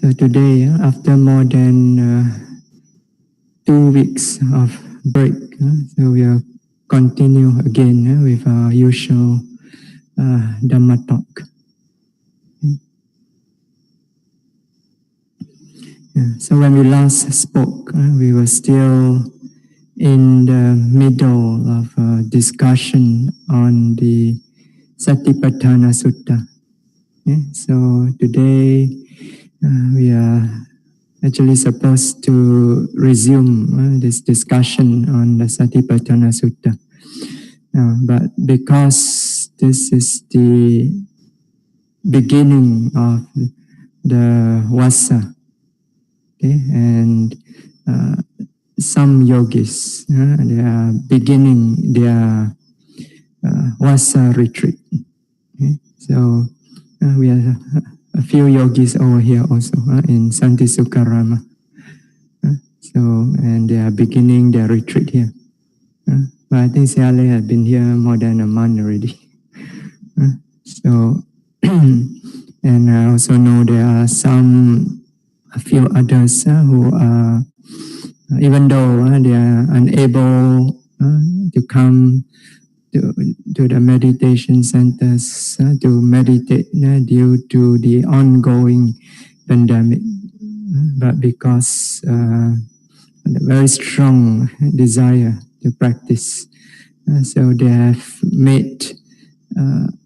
So today, after more than 2 weeks of break, so we will continue again with our usual Dhamma talk. So when we last spoke, we were still in the middle of a discussion on the Satipatthana Sutta. So today we are actually supposed to resume this discussion on the Satipatthana Sutta. But because this is the beginning of the Vassa, and some yogis, they are beginning their Vassa retreat. So we have a few yogis over here also in Santi Sukarama. And they are beginning their retreat here. But I think Siale has been here more than a month already. And I also know there are a few others who are, even though they are unable to come to the meditation centers to meditate due to the ongoing pandemic, but because a very strong desire to practice, so they have made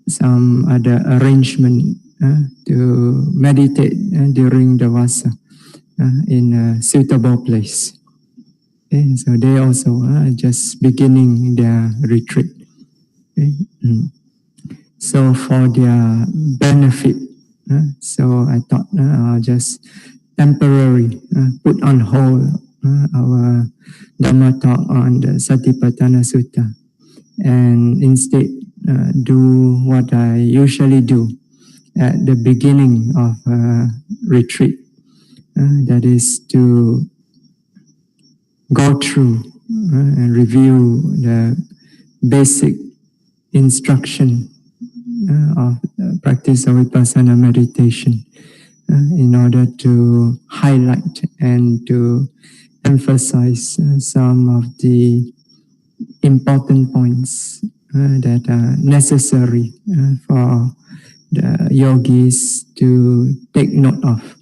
some other arrangement to meditate during the Vassa in a suitable place. So they also are just beginning their retreat. So for their benefit, so I thought I'll just temporarily put on hold our Dhamma talk on the Satipatthana Sutta, and instead do what I usually do at the beginning of a retreat, that is to go through and review the basic instruction of the practice of Vipassana meditation in order to highlight and to emphasize some of the important points that are necessary for the yogis to take note of.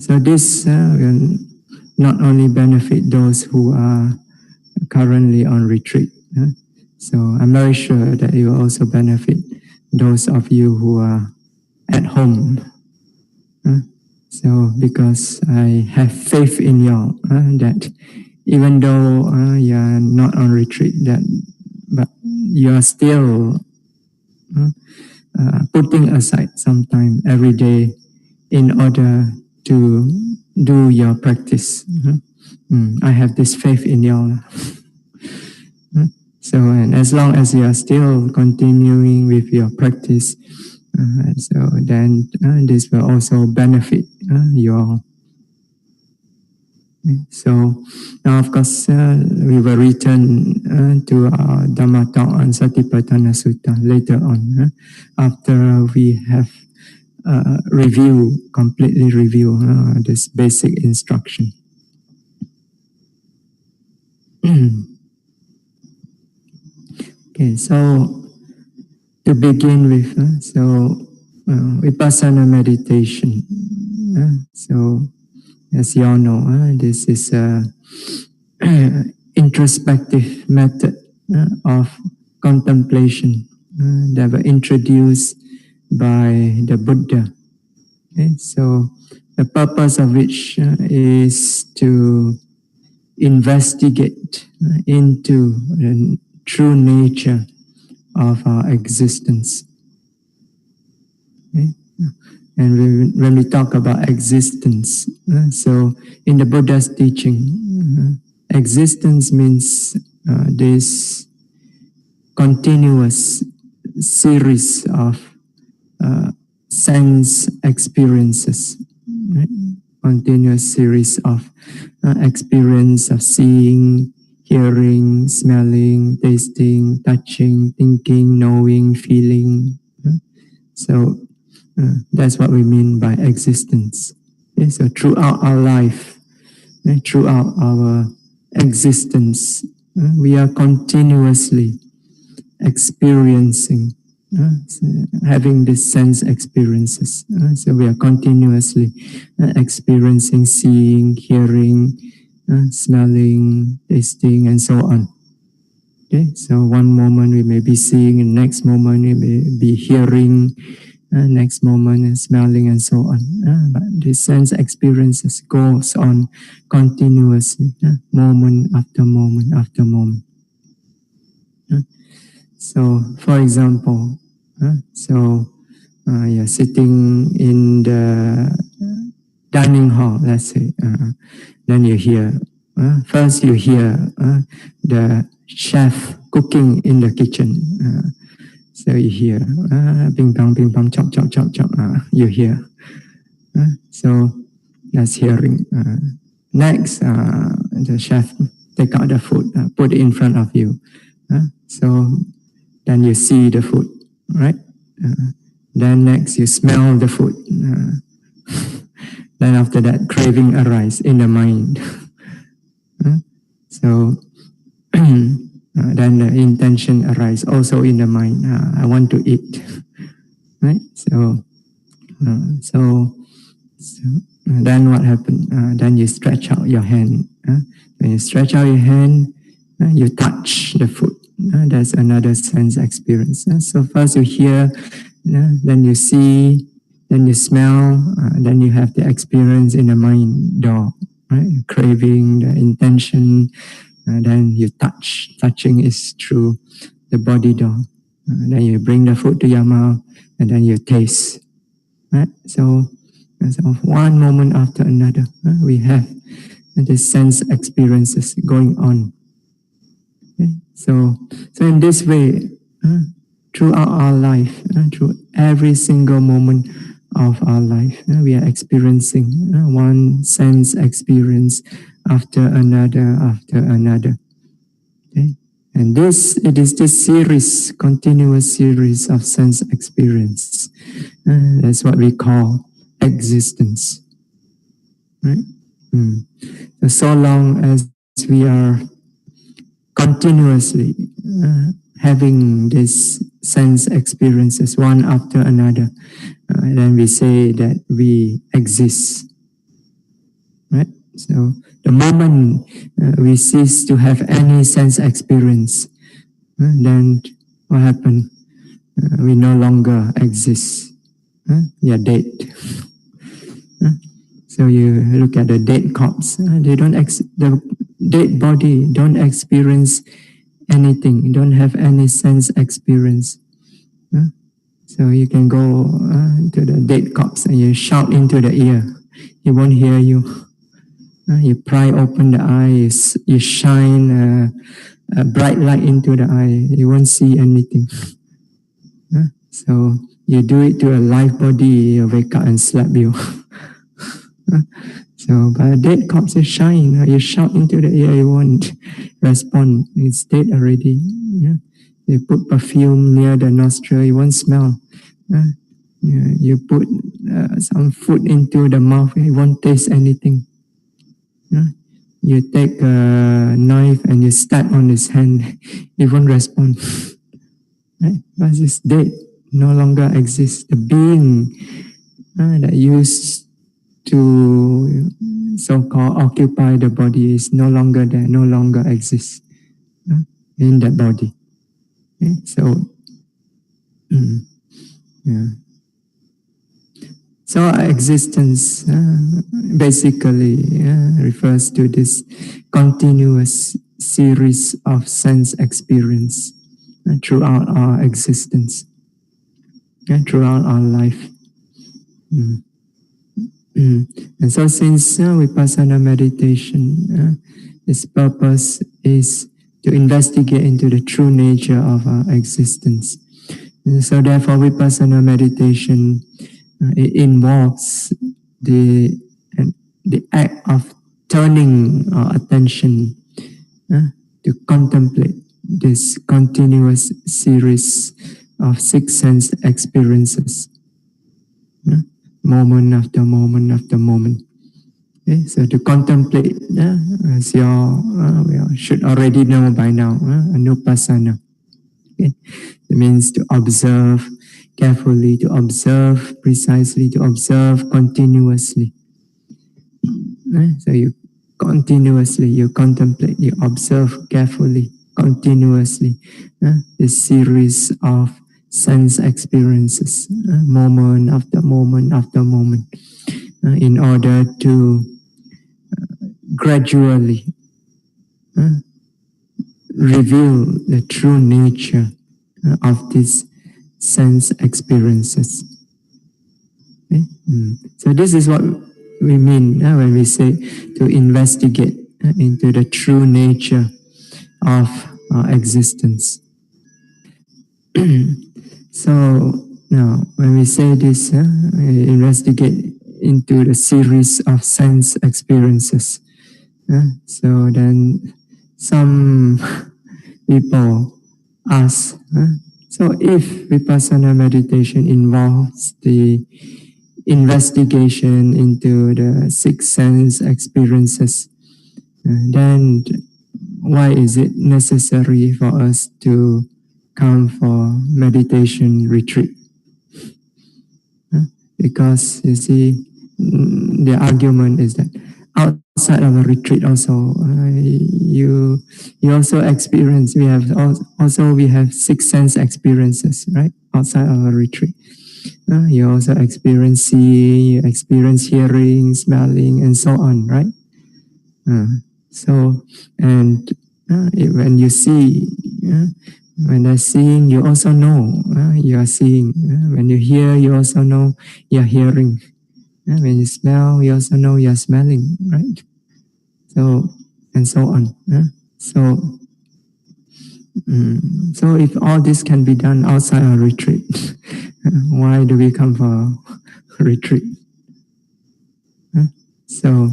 So this will not only benefit those who are currently on retreat, so I'm very sure that it will also benefit those of you who are at home. So because I have faith in you that even though you are not on retreat, but you are still putting aside some time every day in order to do your practice. I have this faith in you. So, and as long as you are still continuing with your practice, so then this will also benefit you all. So now, of course, we will return to our Dhamma talk on Satipatthana Sutta later on, after we have completely review this basic instruction. Okay, so to begin with, Vipassana meditation. So as you all know, this is a introspective method of contemplation that were introduced by the Buddha. So the purpose of which is to investigate into the true nature of our existence. And when we talk about existence, so in the Buddha's teaching, existence means this continuous series of sense experiences, right? Continuous series of experience of seeing, hearing, smelling, tasting, touching, thinking, knowing, feeling. So that's what we mean by existence. Okay? So throughout our life, throughout our existence, we are continuously experiencing, so having these sense experiences. So we are continuously experiencing, seeing, hearing, smelling, tasting, and so on. Okay, so one moment we may be seeing, and next moment we may be hearing, next moment smelling, and so on. But the sense experiences goes on continuously, moment after moment after moment. So, for example, you're sitting in the dining hall, let's say, then you hear, first you hear the chef cooking in the kitchen. So you hear, ping pong, chop, chop, chop, chop, you hear. So that's hearing. Next, the chef take out the food, put it in front of you. So then you see the food, right? Then next you smell the food. Then after that, craving arises in the mind. So then the intention arises also in the mind. I want to eat, right? So then what happened? Then you stretch out your hand. When you stretch out your hand, you touch the food. That's another sense experience. So first you hear, then you see, then you smell, then you have the experience in the mind door, right? Craving, the intention, then you touch. Touching is through the body door. Then you bring the food to your mouth, and then you taste. Right? So one moment after another, we have the sense experiences going on. Okay? So in this way, throughout our life, through every single moment of our life, we are experiencing one sense experience after another, after another. Okay? And it is this series, continuous series of sense experience. That's what we call existence. Right? So long as we are continuously having these sense experiences one after another, then we say that we exist. Right? So the moment we cease to have any sense experience, then what happened? We no longer exist. We are dead. So you look at the dead corpse. The dead body don't experience anything. Don't have any sense experience. So you can go to the dead corpse and you shout into the ear. He won't hear you. You pry open the eyes. You shine a bright light into the eye. You won't see anything. So you do it to a live body. You wake up and slap you. So by a dead corpse, you shine. You shout into the ear. You won't respond. It's dead already. You put perfume near the nostril. You won't smell. You put some food into the mouth. You won't taste anything. You take a knife and you stab on his hand. He won't respond. Right? Because it's dead. No longer exists. The being that used to so-called occupy the body is no longer there, no longer exists in that body. Okay? So, so our existence basically refers to this continuous series of sense experience throughout our existence, throughout our life. And so since Vipassana meditation, its purpose is to investigate into the true nature of our existence. And so therefore Vipassana meditation, it involves the act of turning our attention to contemplate this continuous series of 6 sense experiences. moment after moment after moment. Okay, so to contemplate, as you should already know by now, anupassana. Okay, it means to observe carefully, to observe precisely, to observe continuously. So you continuously, you contemplate, you observe carefully, continuously, this series of sense experiences, moment after moment after moment, in order to gradually reveal the true nature of these sense experiences. Okay? So this is what we mean when we say to investigate into the true nature of existence. So now when we say this, we investigate into the series of sense experiences. So then some people ask, so if vipassana meditation involves the investigation into the six sense experiences, then why is it necessary for us to come for meditation retreat? Because you see, the argument is that outside of a retreat also, you also experience, we have six sense experiences, right? Outside of a retreat. You also experience seeing, you experience hearing, smelling, and so on, right? So, and when you see, when you're seeing, you also know you are seeing. When you hear, you also know you're hearing. When you smell, you also know you're smelling, right? So, and so on. So, so if all this can be done outside our retreat, why do we come for a retreat? So,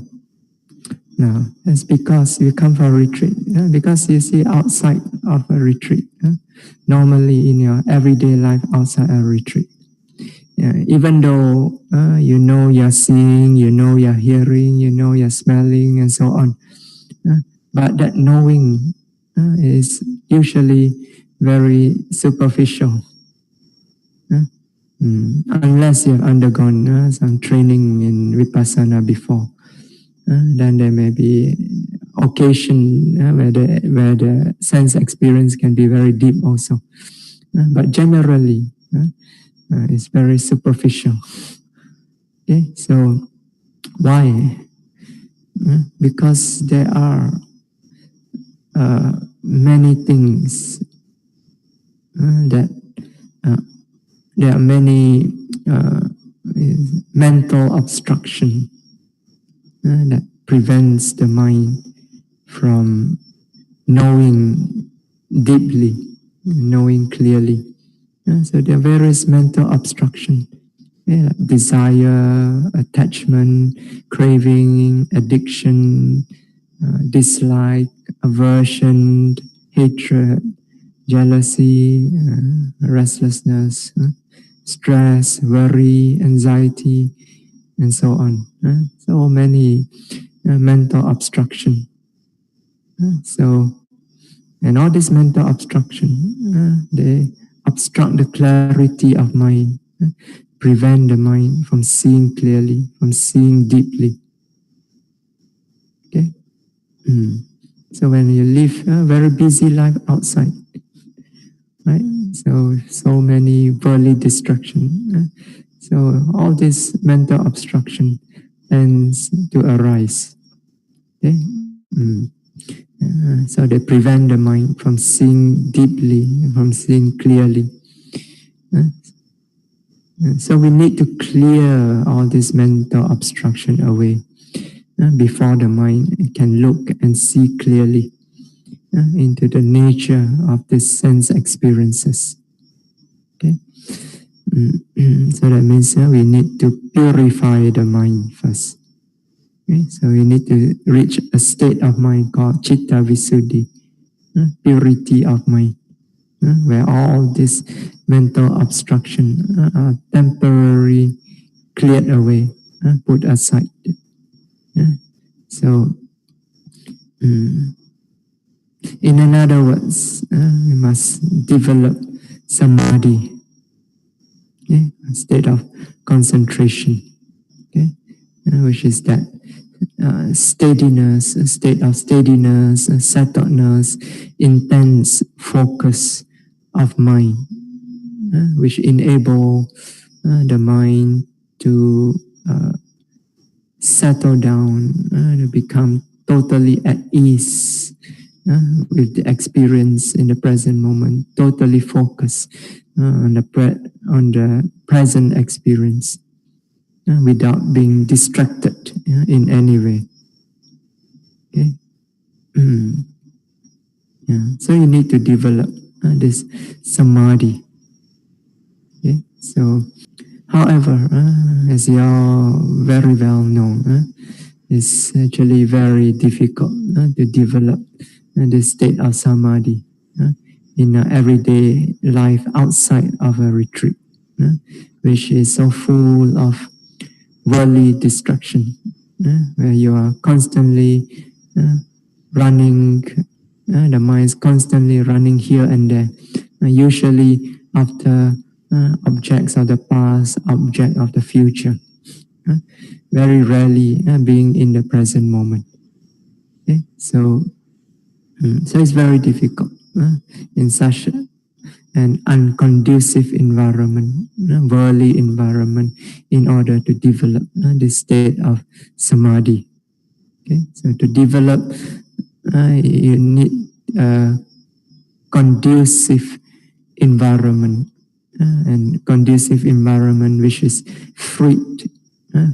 no, it's because we come for a retreat. Because you see, outside of a retreat, normally in your everyday life outside a retreat, even though you know you're seeing, you know you're hearing, you know you're smelling, and so on, but that knowing is usually very superficial. Unless you have undergone some training in vipassana before, then there may be occasion where the sense experience can be very deep also. But generally, it's very superficial. Okay, so why? Because there are many things that there are many mental obstruction that prevents the mind from knowing deeply, knowing clearly. So there are various mental obstruction, like desire, attachment, craving, addiction, dislike, aversion, hatred, jealousy, restlessness, stress, worry, anxiety, and so on. So many mental obstruction. So, and all this mental obstruction, they obstruct the clarity of mind, prevent the mind from seeing clearly, from seeing deeply. Okay. So when you live a very busy life outside, right? So many worldly distraction. So all this mental obstruction tends to arise. Okay? So they prevent the mind from seeing deeply, from seeing clearly. So we need to clear all this mental obstruction away before the mind can look and see clearly into the nature of the sense experiences. Okay? So that means we need to purify the mind first. Okay? So we need to reach a state of mind called citta visuddhi, purity of mind, where all this mental obstruction are temporary cleared away, put aside. So, in another words, we must develop samadhi, a state of concentration, which is that steadiness, a state of steadiness, settledness, intense focus of mind, which enable the mind to settle down, to become totally at ease with the experience in the present moment, totally focused on the present experience without being distracted in any way. Okay? So you need to develop this samadhi. Okay? So, however, as you all very well know, it's actually very difficult to develop this state of samadhi in everyday life outside of a retreat, which is so full of worldly distraction, where you are constantly running, the mind is constantly running here and there, usually after objects of the past, object of the future, very rarely being in the present moment. Okay? So it's very difficult in such an unconducive environment, worldly environment, in order to develop this state of samadhi. Okay? So to develop, you need a conducive environment, and conducive environment which is freed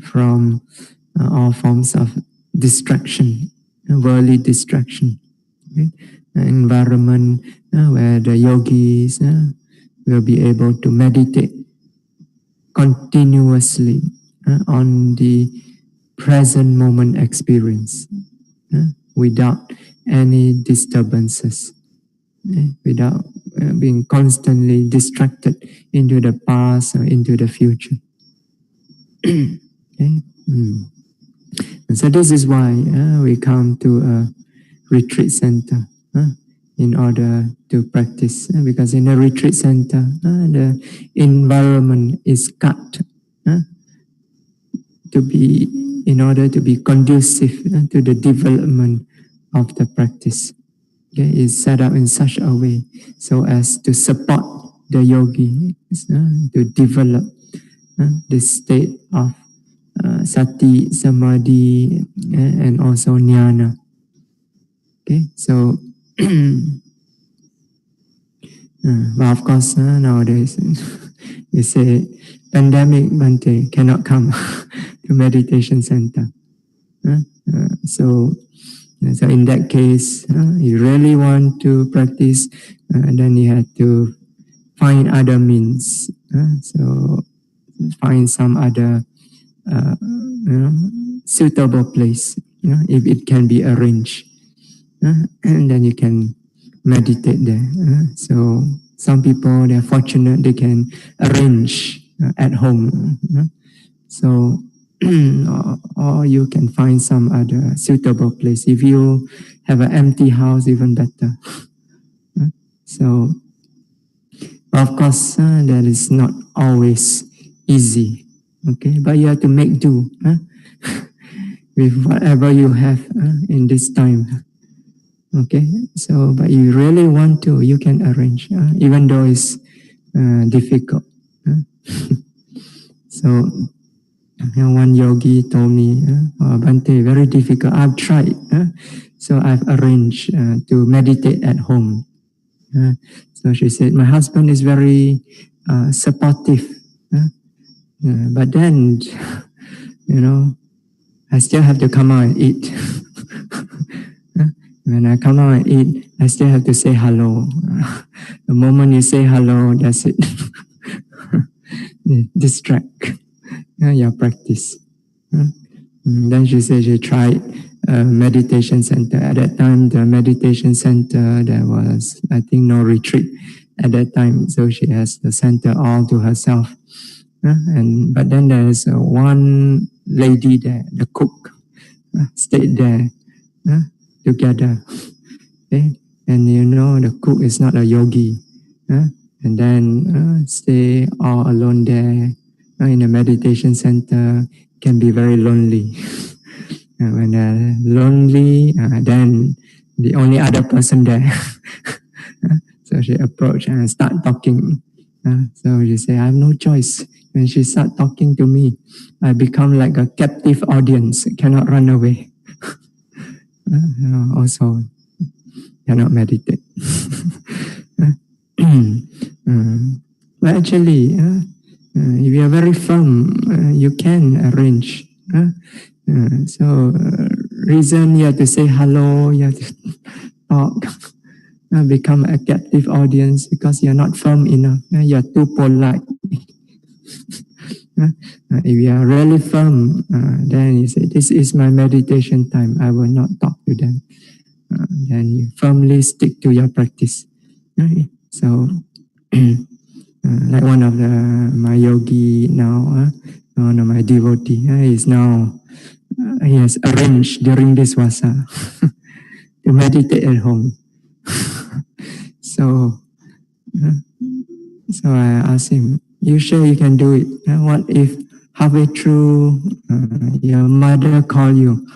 from all forms of distraction, worldly distraction. Okay? An environment where the yogis will be able to meditate continuously on the present moment experience without any disturbances, without being constantly distracted into the past or into the future. Okay? And so this is why we come to a retreat center in order to practice, because in a retreat center the environment is cut in order to be conducive to the development of the practice. Okay, is set up in such a way so as to support the yogi to develop this state of sati, samadhi, and also jnana. Okay, so but of course nowadays you say pandemic Bhante cannot come to meditation center. So in that case, you really want to practice, then you have to find other means. So find some other suitable place, if it can be arranged, and then you can meditate there. So some people, they're fortunate, they can arrange at home. So or you can find some other suitable place. If you have an empty house, even better. So, of course, that is not always easy. Okay, but you have to make do with whatever you have in this time. Okay, so but you really want to, you can arrange, even though it's difficult. So. One yogi told me, Bhante, very difficult. I've tried, so I've arranged to meditate at home. So she said, my husband is very supportive, but then, I still have to come out and eat. When I come out and eat, I still have to say hello. The moment you say hello, that's it. Distract your practice. Then she said she tried a meditation center. At that time, the meditation center, there was, I think, no retreat at that time. So she has the center all to herself. But then there's one lady there, the cook, stayed there together. Okay? And you know the cook is not a yogi. And then stay all alone there in a meditation center can be very lonely. When they're lonely, then the only other person there. So she approached and start talking. So she say, I have no choice. When she start talking to me, I become like a captive audience, cannot run away. Also cannot meditate. But actually, if you are very firm, you can arrange. So reason you have to say hello, you have to talk, become a captive audience because you're not firm enough. You're too polite. If you are really firm, then you say, this is my meditation time. I will not talk to them. Then you firmly stick to your practice. So, like one of my yogi now, one of my devotee, is now, he has arranged during this Vassa to meditate at home. So I asked him, you sure you can do it? What if halfway through your mother call you?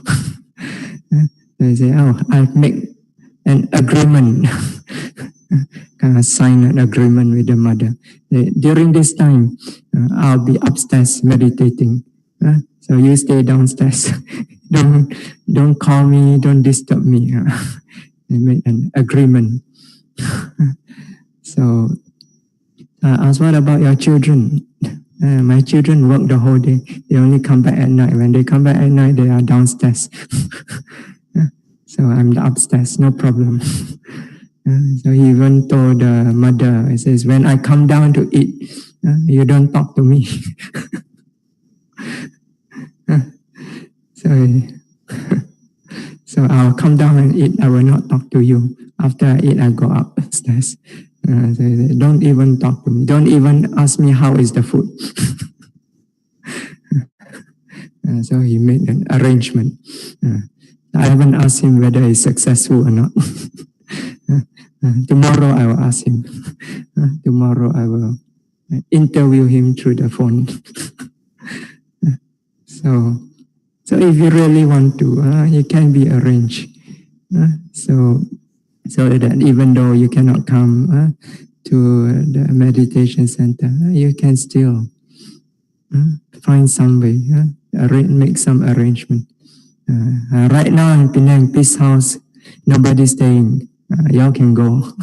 They say, oh, I've made an agreement, kind of sign an agreement with the mother. During this time, I'll be upstairs meditating. So you stay downstairs. don't call me, don't disturb me. They made an agreement. So I asked, what about your children? My children work the whole day. They only come back at night. When they come back at night, they are downstairs. So I'm upstairs, no problem. So he even told the mother, he says, when I come down to eat, you don't talk to me. So I'll come down and eat, I will not talk to you. After I eat, I go upstairs. So he said, don't even talk to me. Don't even ask me how is the food. So he made an arrangement. I haven't asked him whether he's successful or not. Tomorrow I will ask him. Tomorrow I will interview him through the phone. So if you really want to, it can be arranged. So that even though you cannot come to the meditation center, you can still find some way, make some arrangement. Right now in Penang Peace House, nobody's staying. Y'all can go.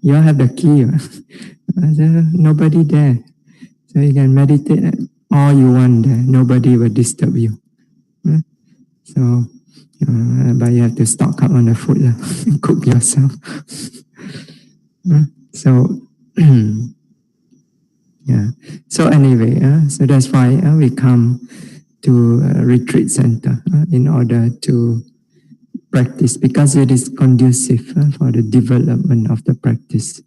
Y'all have the key. There's nobody there. So you can meditate all you want there. Nobody will disturb you. So, but you have to stock up on the food and cook yourself. So, yeah. So anyway, so that's why we come to a retreat center in order to practice, because it is conducive for the development of the practice,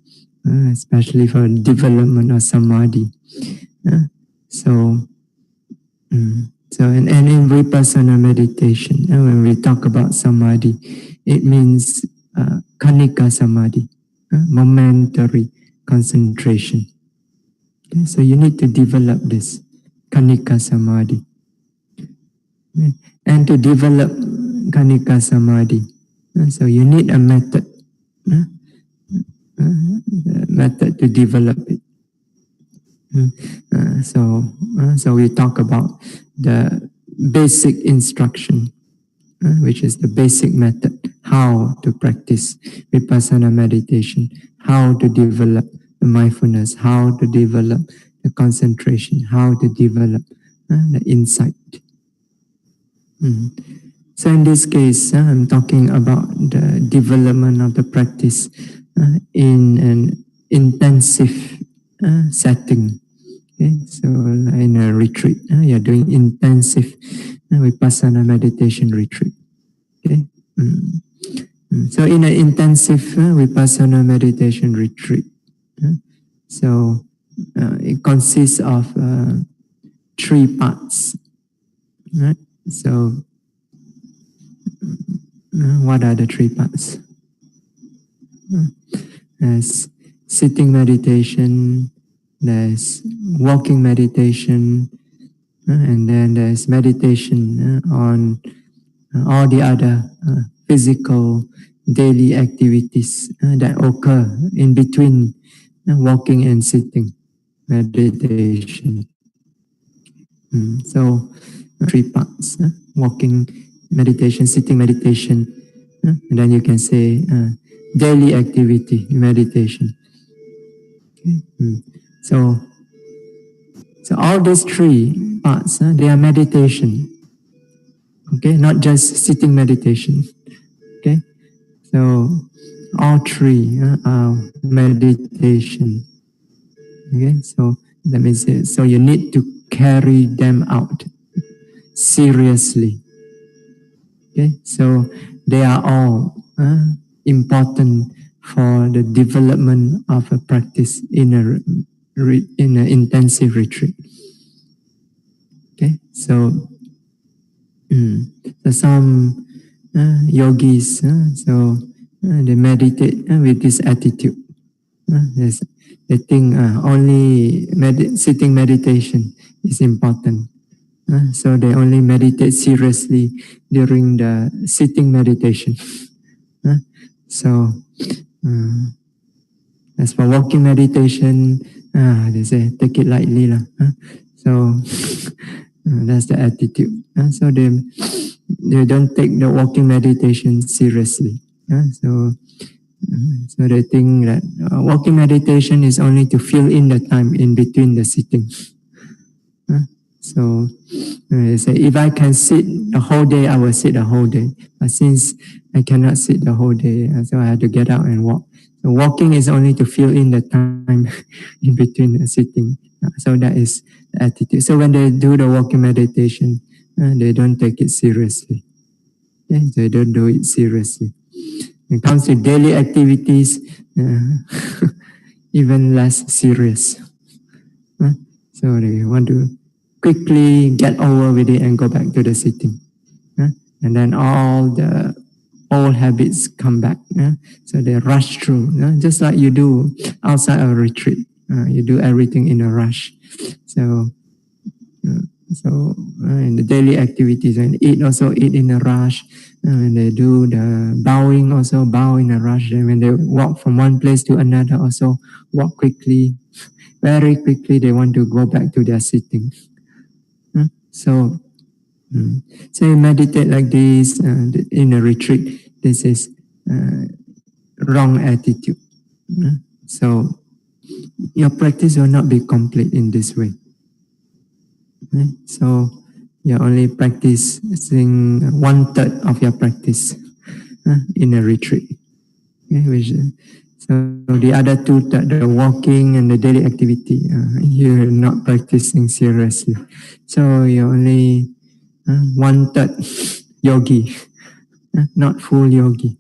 especially for the development of samadhi. So in vipassana meditation, when we talk about samadhi, it means khanika samadhi, momentary concentration. Okay? So you need to develop this khanika samadhi. And to develop khanika samadhi, so you need a method, method to develop it. So we talk about the basic instruction, which is the basic method, how to practice vipassana meditation, how to develop the mindfulness, how to develop the concentration, how to develop the insight. So in this case, I'm talking about the development of the practice in an intensive setting. Okay? So in a retreat, you're doing intensive vipassana meditation retreat. Okay? So in an intensive vipassana meditation retreat, so it consists of 3 parts. Right? So, what are the 3 parts? There's sitting meditation, there's walking meditation, and then there's meditation on all the other physical daily activities that occur in between walking and sitting meditation. So 3 parts: walking meditation, sitting meditation, and then you can say daily activity meditation. Okay. So all these 3 parts, they are meditation. Okay, not just sitting meditation. Okay, so all 3 are meditation. Okay, so that means so you need to carry them out seriously. Okay, so they are all important for the development of a practice in an intensive retreat. Okay, so some yogis, so they meditate with this attitude. They think only sitting meditation is important. So they only meditate seriously during the sitting meditation. So as for walking meditation, they say take it lightly lah. So that's the attitude. So they don't take the walking meditation seriously. So they think that walking meditation is only to fill in the time in between the sitting. So they say, if I can sit the whole day, I will sit the whole day. But since I cannot sit the whole day, so I have to get out and walk. So walking is only to fill in the time in between the sitting. So that is the attitude. So when they do the walking meditation, they don't take it seriously. Okay? They don't do it seriously. When it comes to daily activities, even less serious. So they want to quickly get over with it and go back to the sitting. And then all the old habits come back. So they rush through, just like you do outside of a retreat. You do everything in a rush. So in the daily activities, and eat also eat in a rush. When they do the bowing, also bow in a rush. And when they walk from one place to another, also walk quickly. Very quickly, they want to go back to their sitting. So you meditate like this in a retreat. This is wrong attitude. So your practice will not be complete in this way. So you're only practicing 1/3 of your practice in a retreat. So the other 2/3, the walking and the daily activity, you're not practicing seriously. So you're only 1/3 yogi, not full yogi.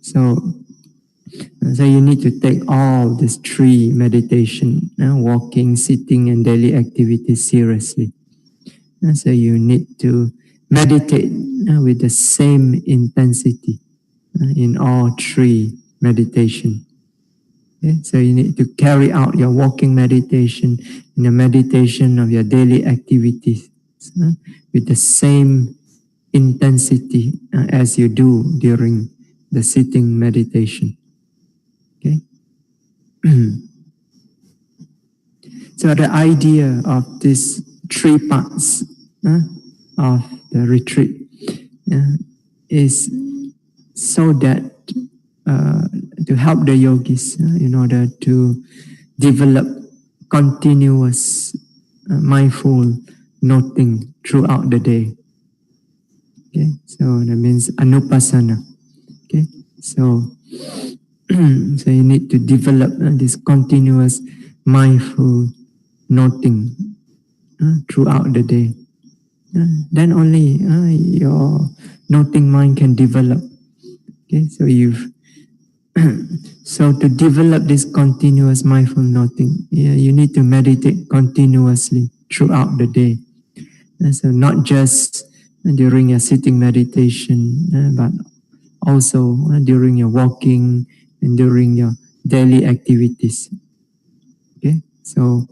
So you need to take all these 3 meditation, walking, sitting, and daily activities seriously. So you need to meditate with the same intensity in all 3 meditation. Okay? So you need to carry out your walking meditation and the meditation of your daily activities with the same intensity as you do during the sitting meditation. Okay. So the idea of these 3 parts of the retreat is so that to help the yogis in order to develop continuous mindful noting throughout the day. Okay, so that means anupassana. Okay, so so you need to develop this continuous mindful noting throughout the day. Then only your noting mind can develop. Okay, so So to develop this continuous mindful noting, you need to meditate continuously throughout the day. So not just during your sitting meditation, but also during your walking and during your daily activities. Okay, so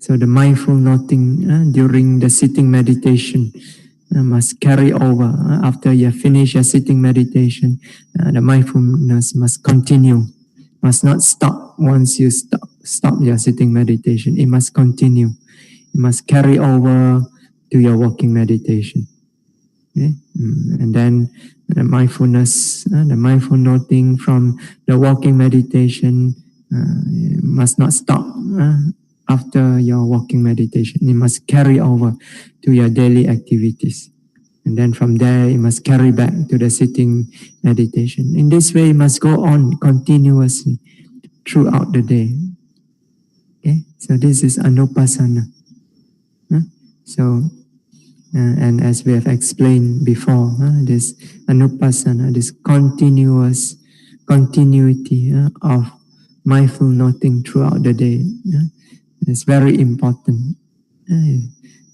the mindful noting during the sitting meditation must carry over after you finish your sitting meditation. The mindfulness must continue, must not stop once you stop your sitting meditation. It must continue. It must carry over to your walking meditation. Okay? And then the mindfulness, the mindful noting from the walking meditation must not stop after your walking meditation. It must carry over to your daily activities. And then from there, it must carry back to the sitting meditation. In this way, it must go on continuously throughout the day. Okay? So this is anupassana. So, and as we have explained before, this anupassana, this continuity of mindful noting throughout the day is very important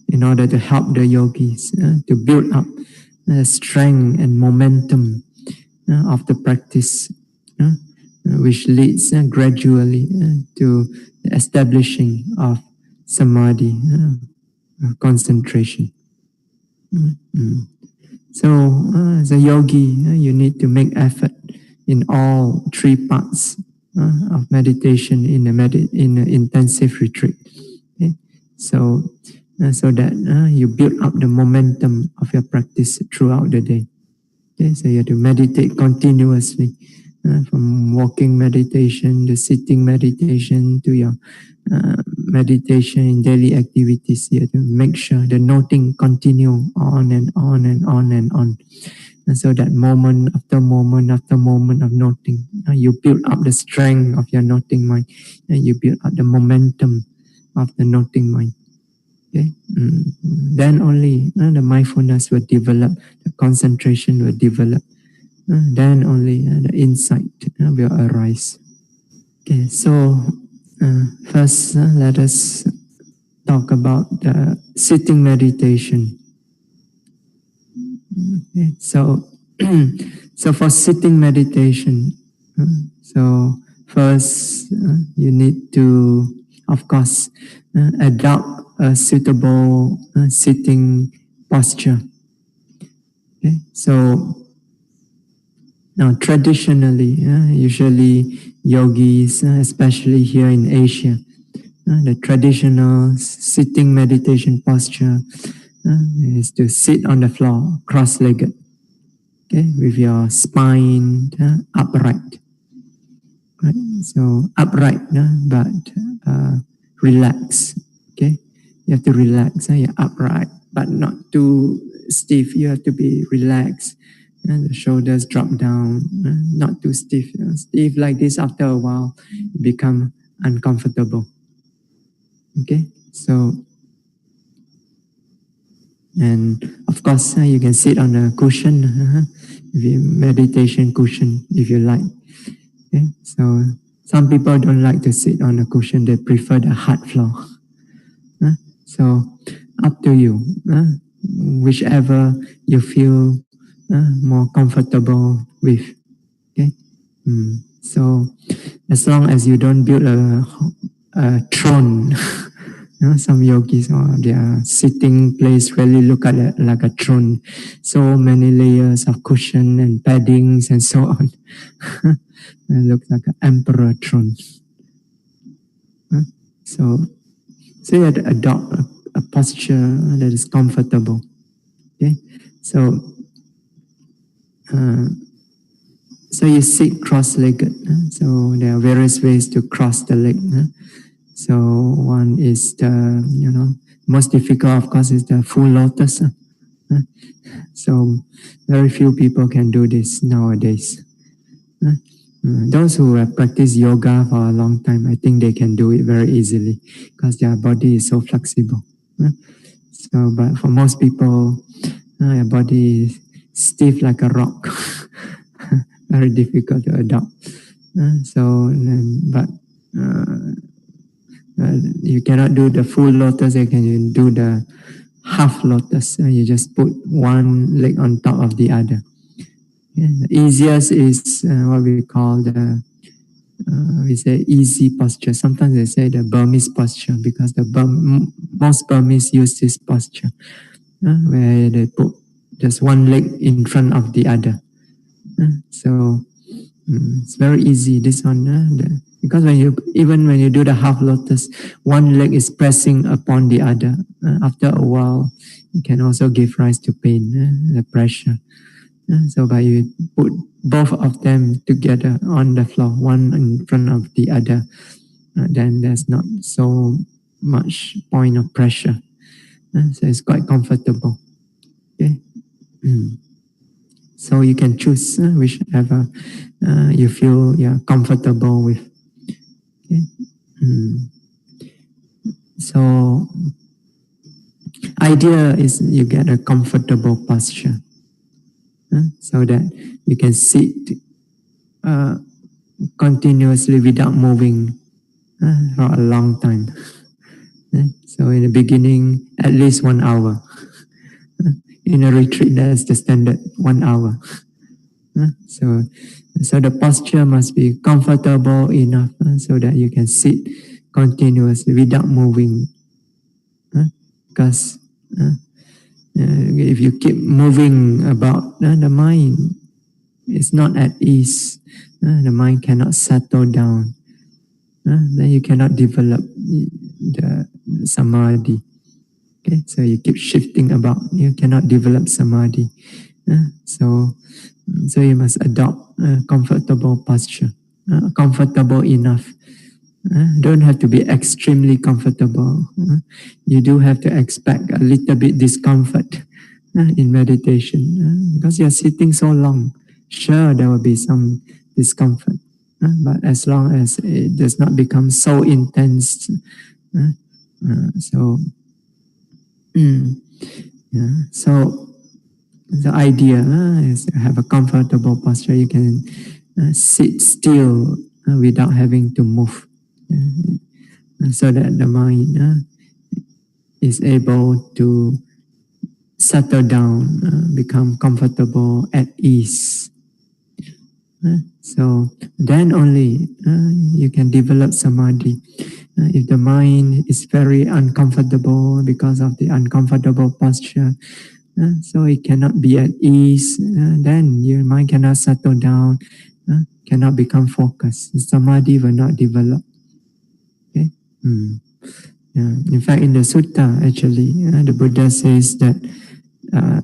in order to help the yogis to build up strength and momentum of the practice, which leads gradually to the establishing of samadhi, concentration. So as a yogi, you need to make effort in all three parts of meditation in an intensive retreat. Okay? So that you build up the momentum of your practice throughout the day. Okay? So you have to meditate continuously, from walking meditation to sitting meditation to your meditation in daily activities. You have to make sure the noting continue on and on and on and on. And so that moment after moment after moment of noting, you build up the strength of your noting mind, and you build up the momentum of the noting mind. Okay? Then only the mindfulness will develop, the concentration will develop. Then only the insight will arise. Okay, so first let us talk about the sitting meditation. Okay, so so for sitting meditation, so first you need to, of course, adopt a suitable sitting posture. Okay, so now, traditionally, usually yogis, especially here in Asia, the traditional sitting meditation posture is to sit on the floor, cross-legged, okay, with your spine upright. Right? So upright, but relax. Okay, you have to relax. You're upright, but not too stiff. You have to be relaxed. And the shoulders drop down, not too stiff. Stiff like this, after a while, you become uncomfortable. Okay, so, and of course, you can sit on a cushion, meditation cushion, if you like. Okay, so some people don't like to sit on a cushion; they prefer the hard floor. So, up to you. Whichever you feel more comfortable with. Okay, so as long as you don't build a throne, some yogis or their sitting place really look at it like a throne, so many layers of cushion and paddings and so on. It looks like an emperor throne. So you have to adopt a posture that is comfortable. Okay, so you sit cross-legged. So there are various ways to cross the leg. So one is the most difficult, of course, is the full lotus. So very few people can do this nowadays. Those who have practiced yoga for a long time, I think they can do it very easily because their body is so flexible. So, but for most people, your body is stiff like a rock. Very difficult to adopt. But you cannot do the full lotus. You can do the half lotus. You just put one leg on top of the other. The easiest is what we call the we say easy posture. Sometimes they say the Burmese posture because most Burmese use this posture where they put just one leg in front of the other. So it's very easy. This one because even when you do the half lotus, one leg is pressing upon the other. After a while, it can also give rise to pain, the pressure. So by you put both of them together on the floor, one in front of the other, then there's not so much point of pressure. So it's quite comfortable. Okay. So you can choose whichever you feel comfortable with. Okay. So idea is you get a comfortable posture. So that you can sit continuously without moving for a long time. So in the beginning, at least 1 hour. In a retreat, that's the standard, 1 hour. So the posture must be comfortable enough so that you can sit continuously without moving. Because if you keep moving about, the mind is not at ease. The mind cannot settle down. Then you cannot develop the samadhi. Okay, so you keep shifting about, you cannot develop samadhi. So you must adopt a comfortable posture, comfortable enough. Don't have to be extremely comfortable. You do have to expect a little bit discomfort in meditation because you're sitting so long. Sure, there will be some discomfort, but as long as it does not become so intense, so the idea is to have a comfortable posture. You can sit still without having to move. So that the mind is able to settle down, become comfortable, at ease. So then only you can develop samadhi. If the mind is very uncomfortable because of the uncomfortable posture, so it cannot be at ease, then your mind cannot settle down, cannot become focused. Samadhi will not develop. Okay. In fact, in the sutta, actually, the Buddha says that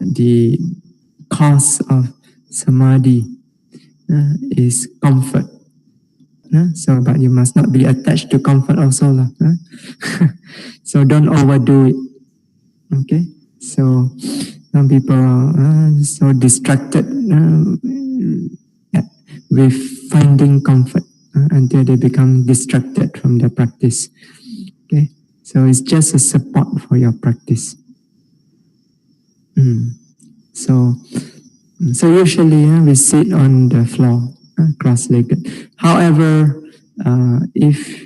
the cause of samadhi is comfort. So, but you must not be attached to comfort also. So don't overdo it. Okay. So some people are so distracted with finding comfort until they become distracted from their practice. Okay. So it's just a support for your practice. So usually we sit on the floor, cross-legged. However, if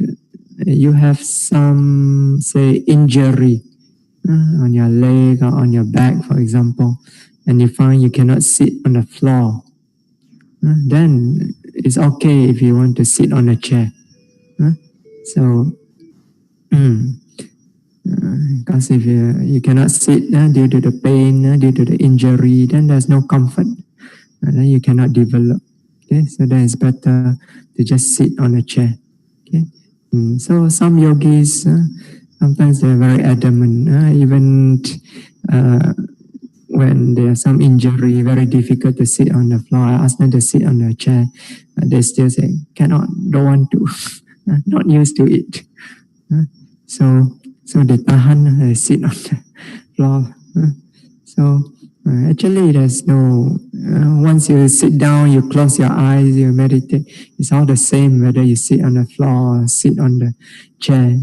you have some, say, injury on your leg or on your back, for example, and you find you cannot sit on the floor, then it's okay if you want to sit on a chair. So, because if you cannot sit due to the pain, due to the injury, then there's no comfort. Then you cannot develop. Okay, so then it's better to just sit on a chair. Okay, so some yogis sometimes they're very adamant, even when there's some injury, very difficult to sit on the floor. I ask them to sit on the chair. They still say cannot, don't want to, not used to it. So they tahan, they sit on the floor. So actually there's no, once you sit down, you close your eyes, you meditate, it's all the same whether you sit on the floor or sit on the chair.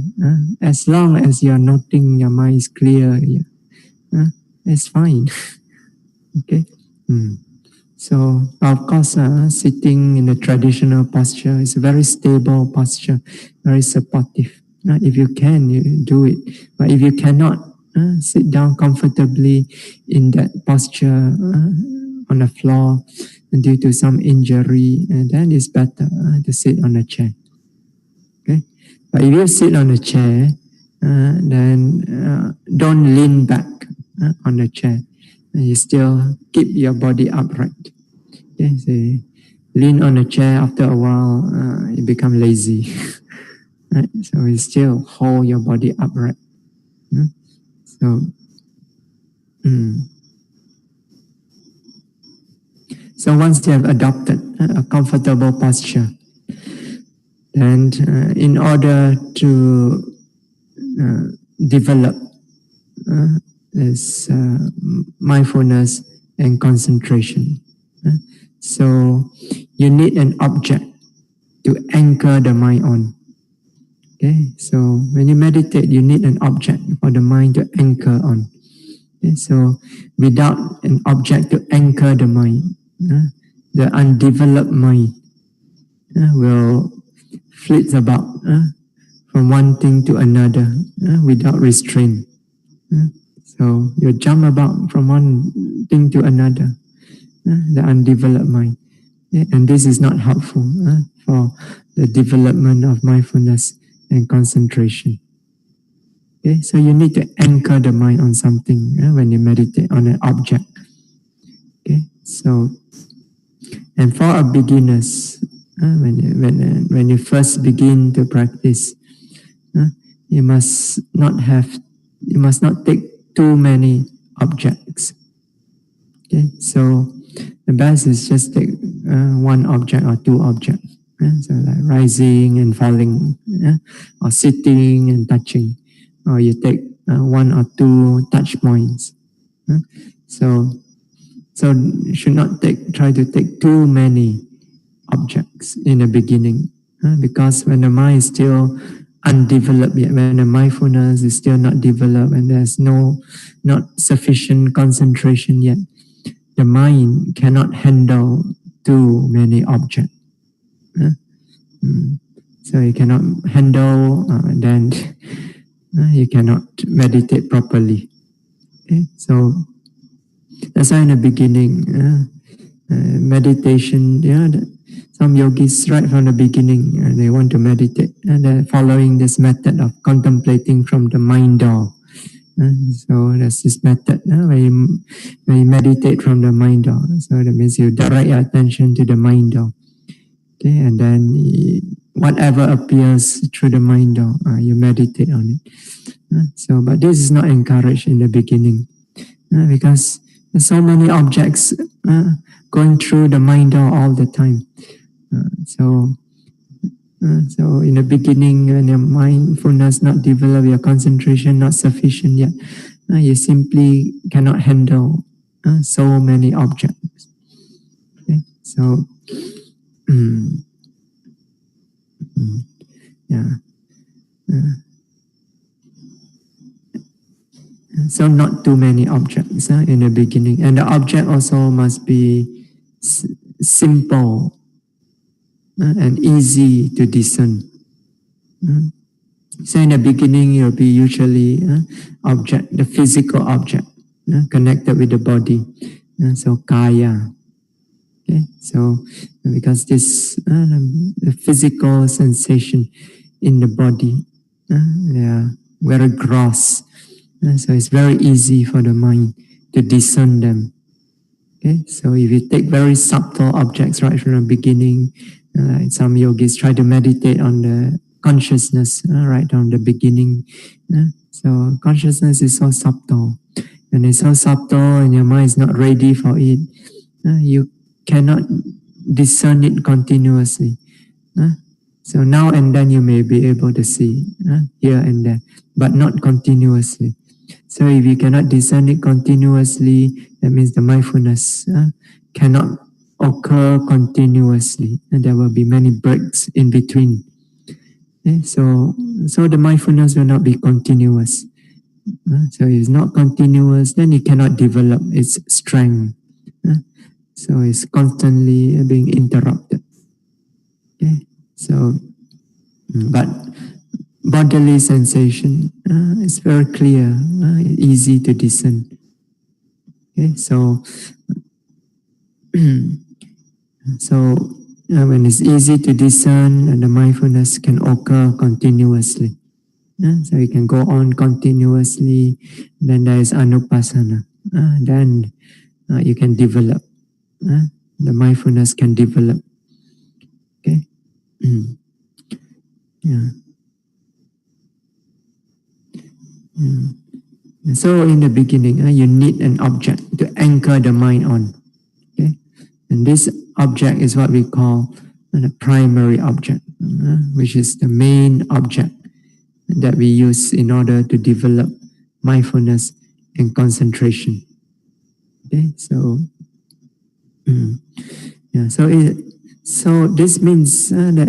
As long as you're noting your mind is clear, it's fine. Okay. So of course, sitting in a traditional posture is a very stable posture, very supportive. If you can, you do it. But if you cannot, sit down comfortably in that posture on the floor due to some injury, then it's better to sit on a chair. Okay, but if you sit on a chair, then don't lean back on the chair. You still keep your body upright. Okay, so lean on a chair, after a while, you become lazy. Right? So you still hold your body upright. So, so once you have adopted a comfortable posture, then in order to develop this mindfulness and concentration, so you need an object to anchor the mind on. Okay, so when you meditate, you need an object for the mind to anchor on. Okay, so without an object to anchor the mind, the undeveloped mind will flit about from one thing to another without restraint. So you jump about from one thing to another, the undeveloped mind. And this is not helpful for the development of mindfulness and concentration. Okay, so you need to anchor the mind on something when you meditate on an object. Okay, so and for our beginners, when you first begin to practice, you must not take too many objects. Okay, so the best is just take one object or two objects. So like rising and falling, or sitting and touching, or you take one or two touch points. So you should not try to take too many objects in the beginning, because when the mind is still undeveloped yet, when the mindfulness is still not developed and there's not sufficient concentration yet, the mind cannot handle too many objects. So you cannot handle, then you cannot meditate properly. Okay? So that's why in the beginning, meditation, some yogis right from the beginning, they want to meditate, and they're following this method of contemplating from the mind door. So there's this method where you meditate from the mind door. So that means you direct your attention to the mind door. Okay, and then whatever appears through the mind door, you meditate on it. So, but this is not encouraged in the beginning because there's so many objects going through the mind door all the time. So in the beginning, when your mindfulness not developed, your concentration not sufficient yet, you simply cannot handle so many objects. Okay? So, so not too many objects in the beginning, and the object also must be simple and easy to discern. So in the beginning, you'll be usually the physical object connected with the body. So kaya. Okay, so because this the physical sensation in the body, they are very gross. So it's very easy for the mind to discern them. Okay, so if you take very subtle objects right from the beginning, like some yogis try to meditate on the consciousness right from the beginning. So consciousness is so subtle, and it's so subtle, and your mind is not ready for it. You cannot discern it continuously. So now and then you may be able to see here and there, but not continuously. So if you cannot discern it continuously, that means the mindfulness cannot occur continuously, and there will be many breaks in between. Okay? So the mindfulness will not be continuous. So if it's not continuous, then it cannot develop its strength. So it's constantly being interrupted. Okay, so but bodily sensation is very clear, easy to discern. Okay, so so when it's easy to discern, and the mindfulness can occur continuously. So you can go on continuously. Then there is anupassana. Then you can develop. The mindfulness can develop. Okay. Yeah. So in the beginning, you need an object to anchor the mind on. Okay, and this object is what we call the primary object, which is the main object that we use in order to develop mindfulness and concentration. Okay, so yeah, so this means that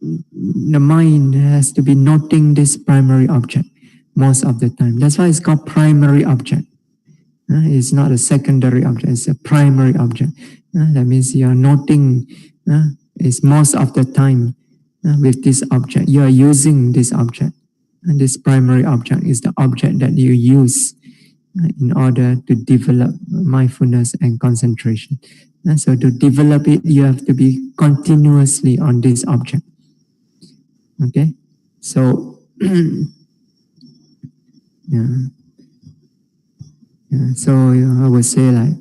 the mind has to be noting this primary object most of the time. That's why it's called primary object. It's not a secondary object, it's a primary object. That means you are noting it's most of the time with this object. You are using this object. And this primary object is the object that you use in order to develop mindfulness and concentration. So to develop it, you have to be continuously on this object. Okay? So, so I would say like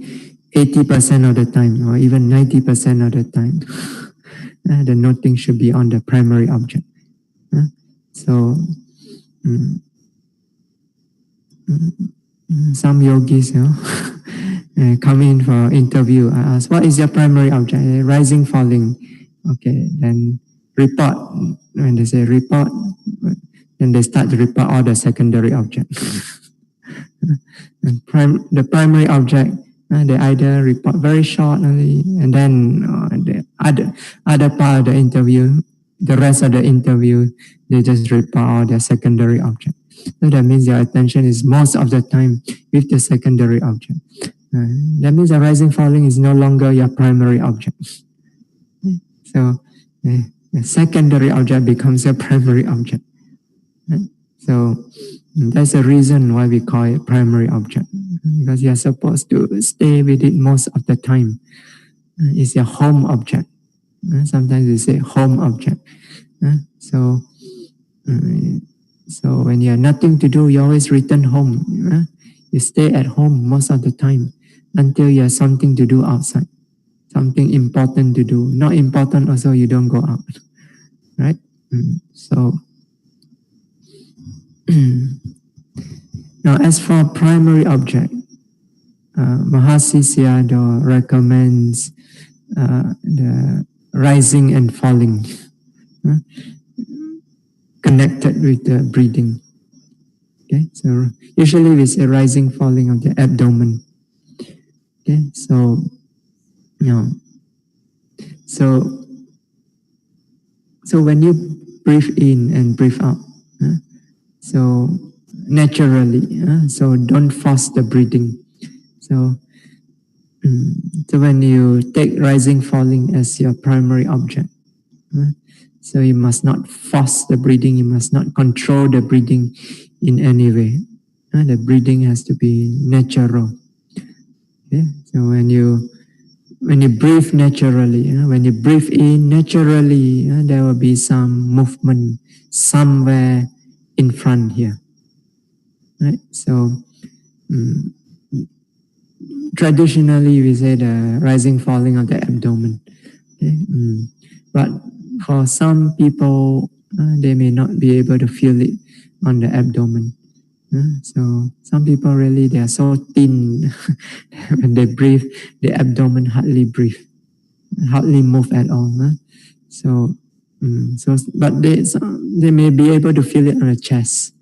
80% of the time, or even 90% of the time, the noting should be on the primary object. So, some yogis, come in for interview. I ask, what is your primary object? Rising, falling. Okay, then report. When they say report, then they start to report all the secondary objects. The primary object, they either report very shortly, and then the other part of the interview, the rest of the interview, they just report all their secondary object. So that means your attention is most of the time with the secondary object. That means the rising falling is no longer your primary object. So the secondary object becomes your primary object. So that's the reason why we call it primary object, because you are supposed to stay with it most of the time. It's your home object. Sometimes we say home object. So when you have nothing to do, you always return home. You stay at home most of the time until you have something to do outside, something important to do. Not important also, you don't go out, right? So now, as for primary object, Mahasi Sayadaw recommends the rising and falling, connected with the breathing. Okay, so usually we say rising, falling of the abdomen. Okay, so so when you breathe in and breathe out, so naturally, so don't force the breathing. So when you take rising, falling as your primary object, so you must not force the breathing, you must not control the breathing in any way. The breathing has to be natural. Okay? So when you breathe naturally, when you breathe in naturally, there will be some movement somewhere in front here. Right? So traditionally we say the rising, falling of the abdomen. Okay? But for some people, they may not be able to feel it on the abdomen. So some people really, they are so thin when they breathe, the abdomen hardly move at all. But they may be able to feel it on the chest.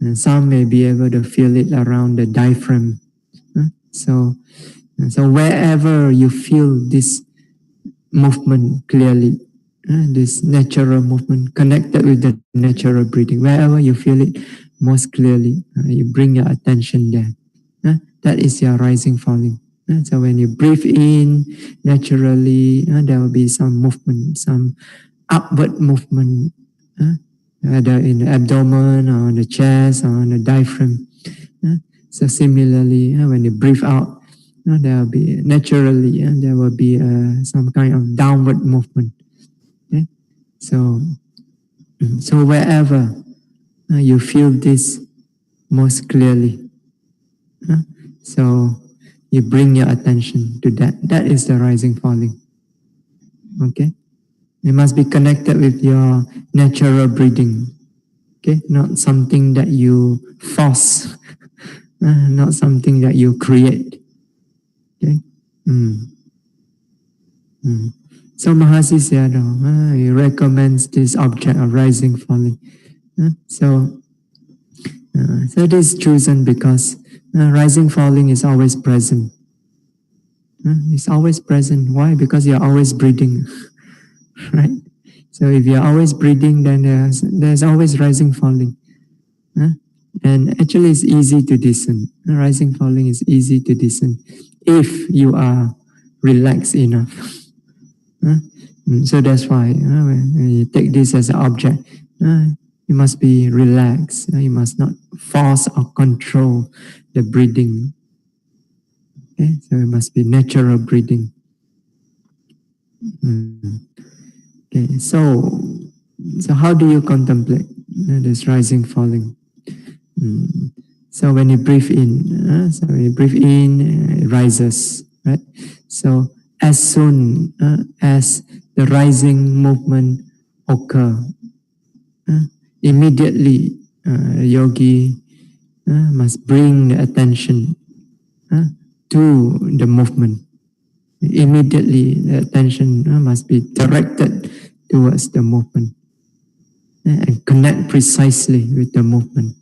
And some may be able to feel it around the diaphragm. So wherever you feel this movement clearly, this natural movement connected with the natural breathing, wherever you feel it most clearly, you bring your attention there. That is your rising, falling. So when you breathe in, naturally, there will be some movement, some upward movement, either in the abdomen or on the chest or on the diaphragm. So similarly, when you breathe out, there will be naturally there will be some kind of downward movement. Okay? So wherever you feel this most clearly, so you bring your attention to that. That is the rising, falling. Okay, it must be connected with your natural breathing. Okay, not something that you force, not something that you create. Okay. So Mahasi Sayadaw, he recommends this object of rising, falling. So this is chosen because rising, falling is always present. It's always present. Why? Because you're always breathing, right? So if you're always breathing, then there's always rising, falling. And actually, it's easy to discern. Rising, falling is easy to discern if you are relaxed enough. So that's why when you take this as an object, you must be relaxed. You must not force or control the breathing. Okay, so it must be natural breathing. Okay, so how do you contemplate this rising, falling? So when you breathe in, it rises, right? So as soon as the rising movement occur, immediately yogi must bring the attention to the movement. Immediately the attention must be directed towards the movement and connect precisely with the movement,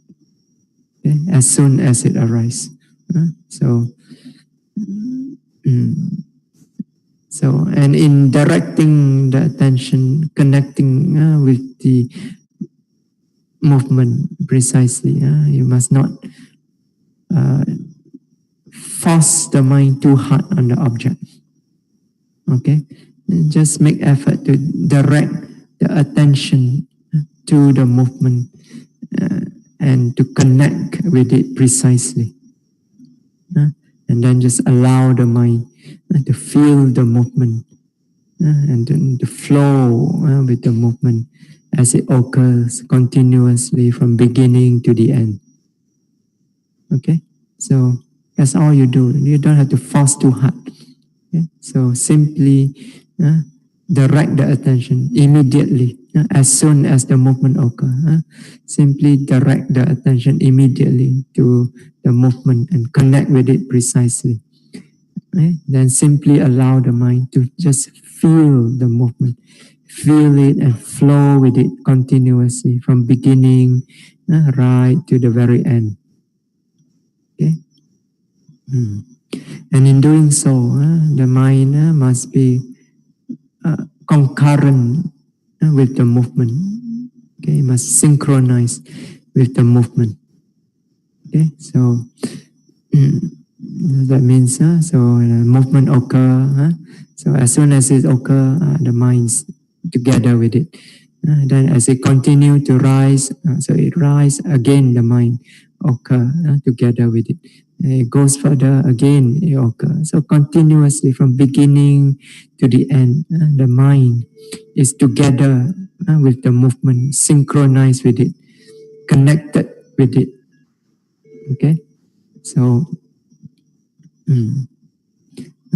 okay, as soon as it arises. So and in directing the attention, connecting with the movement precisely, you must not force the mind too hard on the object. Okay, and just make effort to direct the attention to the movement and to connect with it precisely. And then just allow the mind to feel the movement and then to flow with the movement as it occurs continuously from beginning to the end. Okay, so that's all you do. You don't have to force too hard. Okay? So simply direct the attention immediately as soon as the movement occurs. Simply direct the attention immediately to the movement and connect with it precisely. Okay? Then simply allow the mind to just feel the movement, feel it and flow with it continuously from beginning right to the very end. Okay. And in doing so, the mind must be concurrent with the movement. Okay, it must synchronize with the movement. Okay, so that means so the movement occur. So as soon as it occur, the mind's together with it. Then as it continue to rise, so it rise again. The mind occur together with it. It goes further again. It occurs. So continuously from beginning to the end, the mind is together with the movement, synchronized with it, connected with it. Okay, so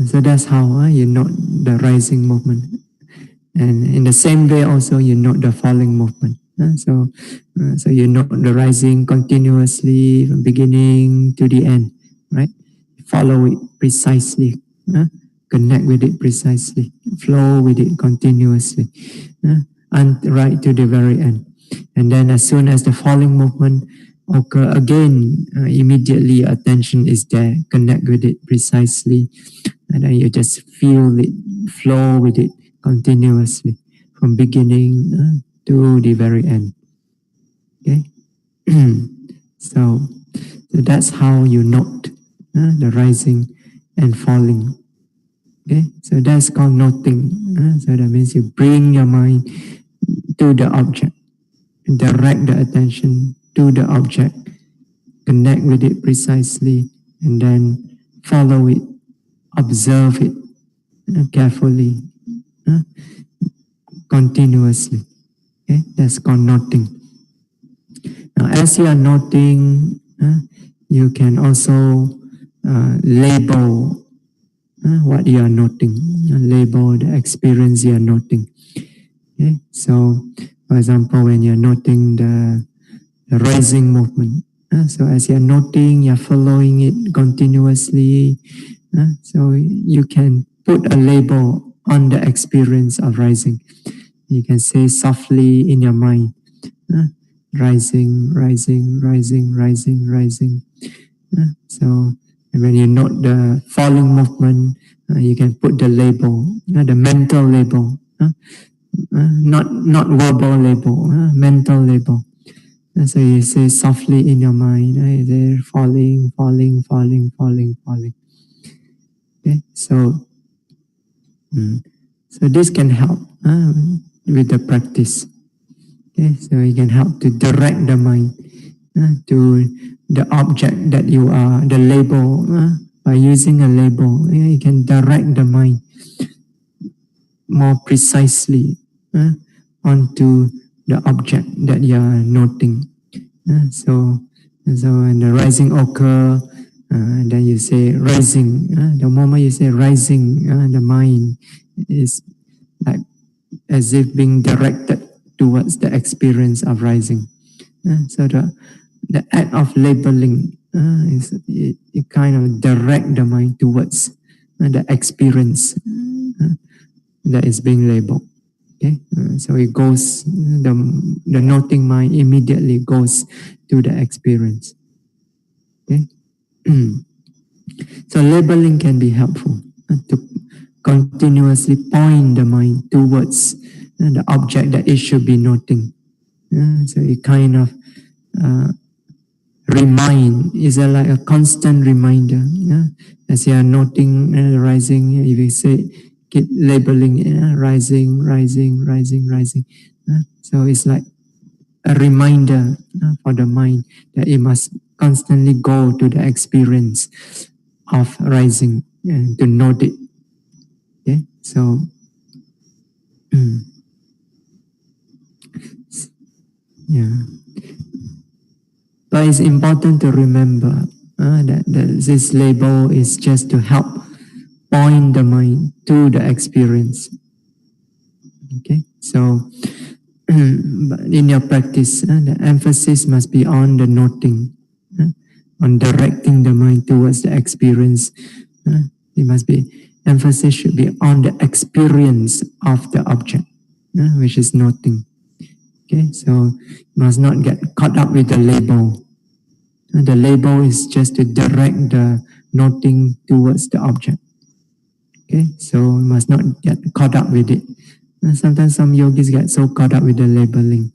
so that's how you note the rising movement, and in the same way also you note the falling movement. So you note the rising continuously from beginning to the end, right? Follow it precisely, connect with it precisely, flow with it continuously, and right to the very end. And then as soon as the falling movement occur again, immediately attention is there, connect with it precisely, and then you just feel it, flow with it continuously from beginning to the very end. Okay, so that's how you note the rising and falling. Okay, so that's called noting. So that means you bring your mind to the object, direct the attention to the object, connect with it precisely, and then follow it, observe it carefully, continuously. Okay, that's called noting. Now, as you are noting, you can also label what you are noting, label the experience you are noting. Okay, so for example, when you're noting the rising movement, so as you're noting, you're following it continuously, so you can put a label on the experience of rising. You can say softly in your mind, rising, rising, rising, rising, rising. So when you note the falling movement, you can put the label, the mental label, not verbal label, mental label. So you say softly in your mind, they're falling, falling, falling, falling, falling. Okay, so this can help with the practice. Okay, so it can help to direct the mind to the object that you are, the label. By using a label, you can direct the mind more precisely onto the object that you are noting. So when the rising occur, then you say rising. The moment you say rising, the mind is like as if being directed towards the experience of rising. So the act of labeling is it kind of direct the mind towards the experience that is being labeled. Okay, so it goes, the noting mind immediately goes to the experience. Okay, so labeling can be helpful to continuously point the mind towards the object that it should be noting. So it kind of is like a constant reminder. As you are noting rising, if you say, keep labeling rising, rising, rising, rising. So it's like a reminder for the mind that it must constantly go to the experience of rising and to note it. Okay, so yeah. But it's important to remember that this label is just to help point the mind to the experience. Okay, so in your practice, the emphasis must be on the noting, on directing the mind towards the experience. It must be, emphasis should be on the experience of the object, which is noting. Okay, so you must not get caught up with the label. The label is just to direct the noting towards the object. Okay, so you must not get caught up with it. And sometimes some yogis get so caught up with the labeling,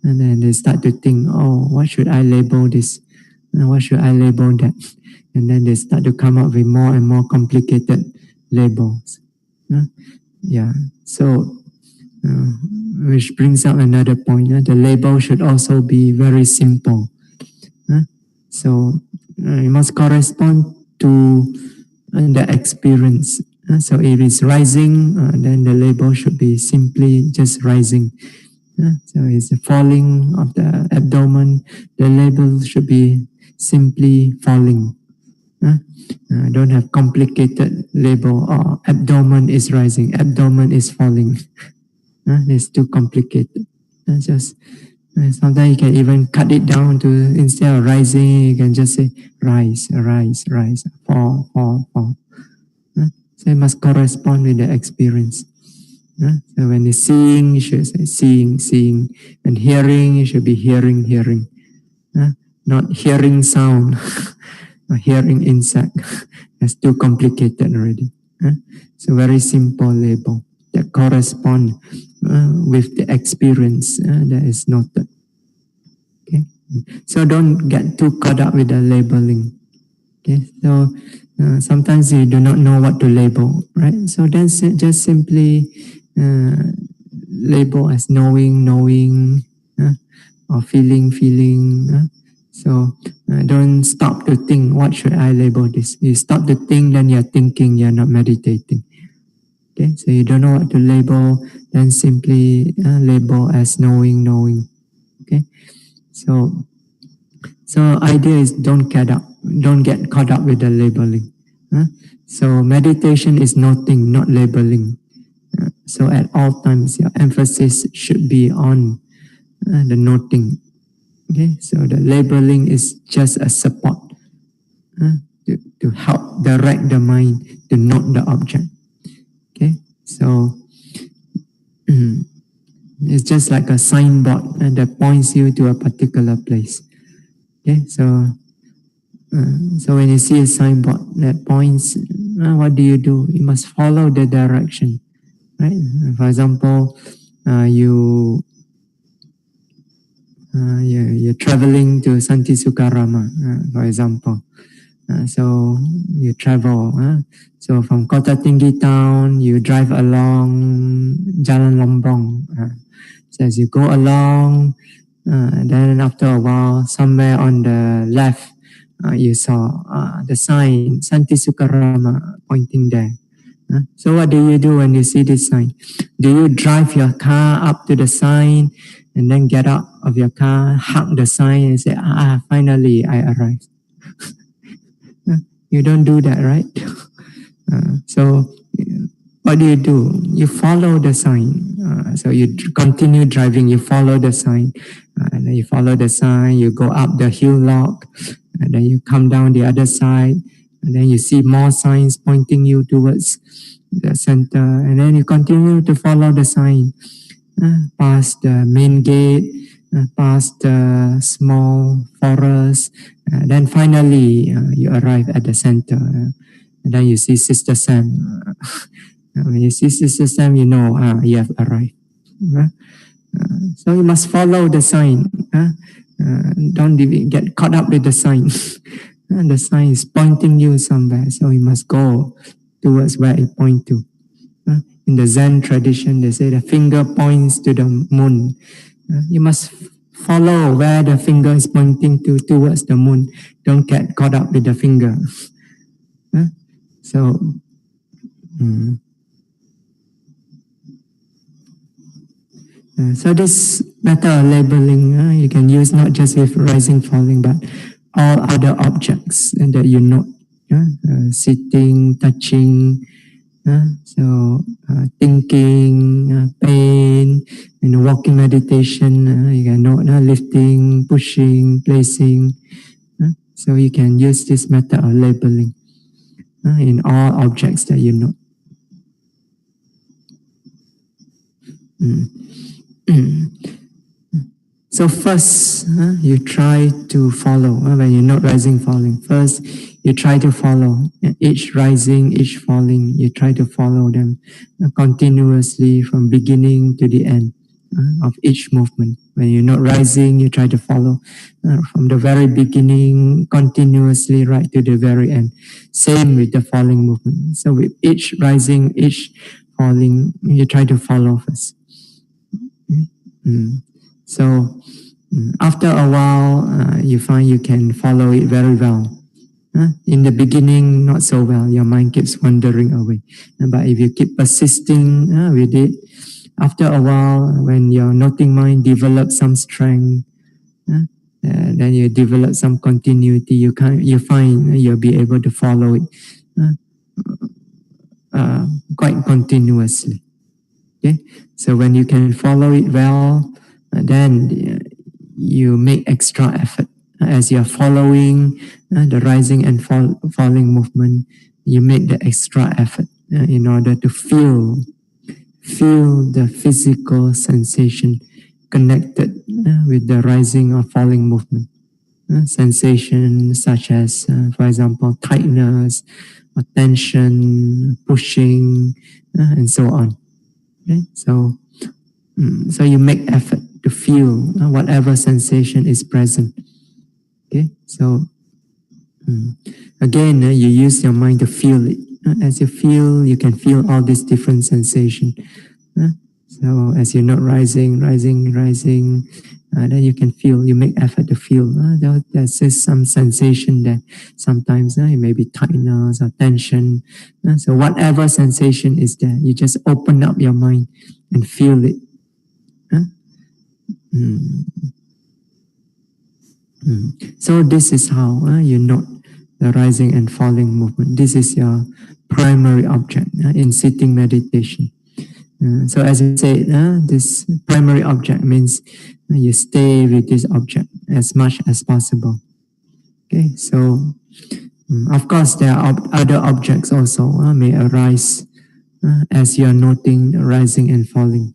and then they start to think, oh, what should I label this? And what should I label that? And then they start to come up with more and more complicated labels. Yeah, so which brings up another point. The label should also be very simple. So it must correspond to the experience. So if it's rising, then the label should be simply just rising. So it's the falling of the abdomen, the label should be simply falling. Don't have complicated label, or abdomen is rising, abdomen is falling. It's too complicated. Just sometimes you can even cut it down to, instead of rising, you can just say rise, rise, rise, fall, fall, fall. So it must correspond with the experience. So when you seeing, you should say seeing, seeing. And hearing, you should be hearing, hearing. Not hearing sound or hearing insect. That's too complicated already. So very simple label that correspond with the experience that is noted. Okay, so don't get too caught up with the labeling. Okay, so sometimes you do not know what to label, right? So then just simply label as knowing, knowing, or feeling, feeling. So don't stop to think, what should I label this? You stop to think, then you're thinking, you're not meditating. Okay, so you don't know what to label, then simply label as knowing, knowing. Okay, so idea is don't get caught up with the labeling. So meditation is noting, not labeling. So at all times, your emphasis should be on the noting. Okay, so the labeling is just a support to help direct the mind to note the object. Okay, so it's just like a signboard that points you to a particular place. Okay, so when you see a signboard that points, what do? You must follow the direction, right? For example, you're traveling to Santi Sukarama, for example. So you travel. So from Kota Tinggi town, you drive along Jalan Lombong. So as you go along, then after a while, somewhere on the left, you saw the sign Santi Sukarama pointing there. So what do you do when you see this sign? Do you drive your car up to the sign and then get out of your car, hug the sign and say, finally I arrived? You don't do that, right? So what do? You follow the sign. So you continue driving, you follow the sign. And then you follow the sign, you go up the hillock, and then you come down the other side, and then you see more signs pointing you towards the center, and then you continue to follow the sign past the main gate, past the small forest, then finally you arrive at the center, and then you see Sister Sam. When you see Sister Sam, you know you have arrived. So you must follow the sign. Don't get caught up with the sign. The sign is pointing you somewhere, so you must go towards where it points to. In the Zen tradition, they say the finger points to the moon. You must follow where the finger is pointing towards the moon. Don't get caught up with the finger. So, so this method of labeling you can use not just with rising, falling, but all other objects that you note. Sitting, touching, thinking, pain, walking meditation, you can note lifting, pushing, placing. So you can use this method of labeling in all objects that you note. So first, you try to follow. When you're not rising, falling, first you try to follow each rising, each falling. You try to follow them continuously from beginning to the end of each movement. When you're not rising, you try to follow from the very beginning continuously right to the very end. Same with the falling movement. So with each rising, each falling, you try to follow first. So after a while, you find you can follow it very well. In the beginning, not so well. Your mind keeps wandering away. But if you keep persisting with it, after a while, when your noting mind develops some strength, then you develop some continuity. You find you'll be able to follow it quite continuously. Okay, so when you can follow it well, then you make extra effort as you're following the rising and falling movement. You make the extra effort in order to feel the physical sensation connected with the rising or falling movement. Sensations such as, for example, tightness, or tension, pushing, and so on. Okay? So you make effort to feel whatever sensation is present. Okay, so Again, you use your mind to feel it. As you feel, you can feel all these different sensations. So as you're not rising, then you can feel, you make effort to feel. There's just some sensation that sometimes it may be tightness or tension. So whatever sensation is there, you just open up your mind and feel it. So this is how you note the rising and falling movement. This is your primary object in sitting meditation. So as I say, this primary object means you stay with this object as much as possible. Okay, so of course there are other objects also may arise as you are noting rising and falling.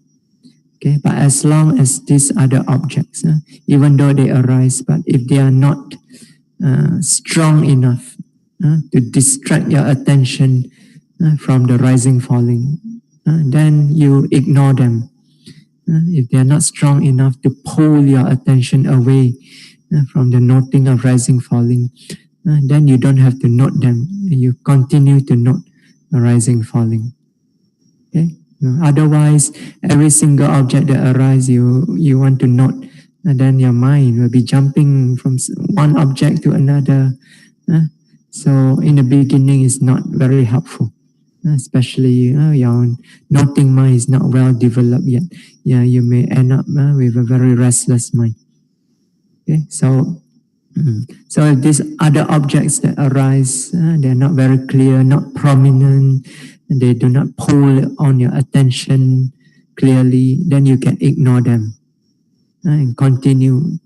Okay, but as long as these other objects, even though they arise, but if they are not strong enough to distract your attention from the rising falling, then you ignore them. If they are not strong enough to pull your attention away from the noting of rising falling, then you don't have to note them. You continue to note the rising falling. Okay? Otherwise, every single object that arises, you want to note, and then your mind will be jumping from one object to another. So in the beginning, it's not very helpful. Especially your noting mind is not well developed yet. Yeah, you may end up with a very restless mind. Okay, so if these other objects that arise, they're not very clear, not prominent, and they do not pull on your attention clearly, then you can ignore them and continue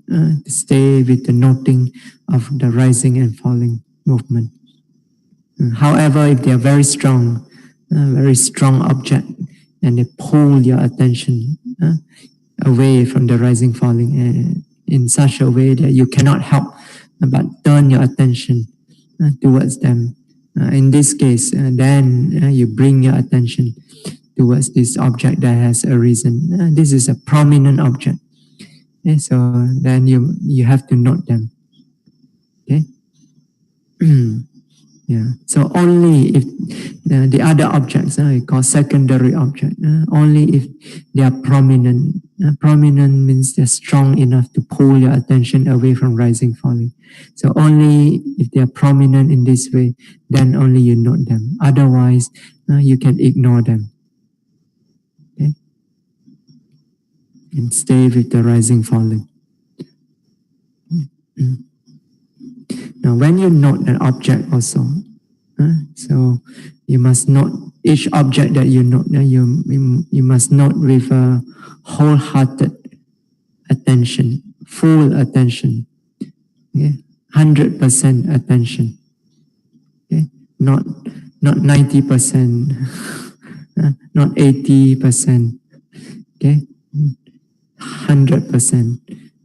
to stay with the noting of the rising and falling movement. However, if they are very strong object, and they pull your attention away from the rising falling in such a way that you cannot help but turn your attention towards them. In this case, then you bring your attention towards this object that has arisen. This is a prominent object. Okay, so then you have to note them. Okay. Yeah. So only if the other objects, we call secondary object, only if they are prominent. Prominent means they're strong enough to pull your attention away from rising, falling. So only if they are prominent in this way, then only you note them. Otherwise, you can ignore them. Okay? And stay with the rising, falling. Now, when you note an object also, so you must note each object that you note. You must note with a wholehearted attention, full attention, okay? 100% attention. Okay? Not 90%, not 80%. Okay, 100%.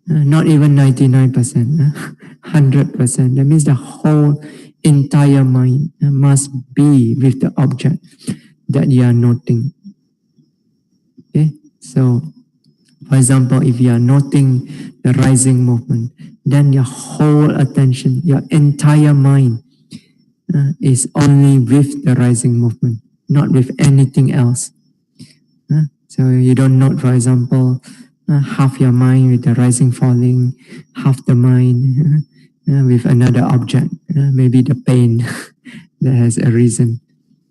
Not even 99%, 100%. That means the whole entire mind must be with the object that you are noting. Okay, so for example, if you are noting the rising movement, then your whole attention, your entire mind is only with the rising movement, not with anything else. So you don't note, for example, half your mind with the rising, falling, half the mind with another object, maybe the pain that has arisen.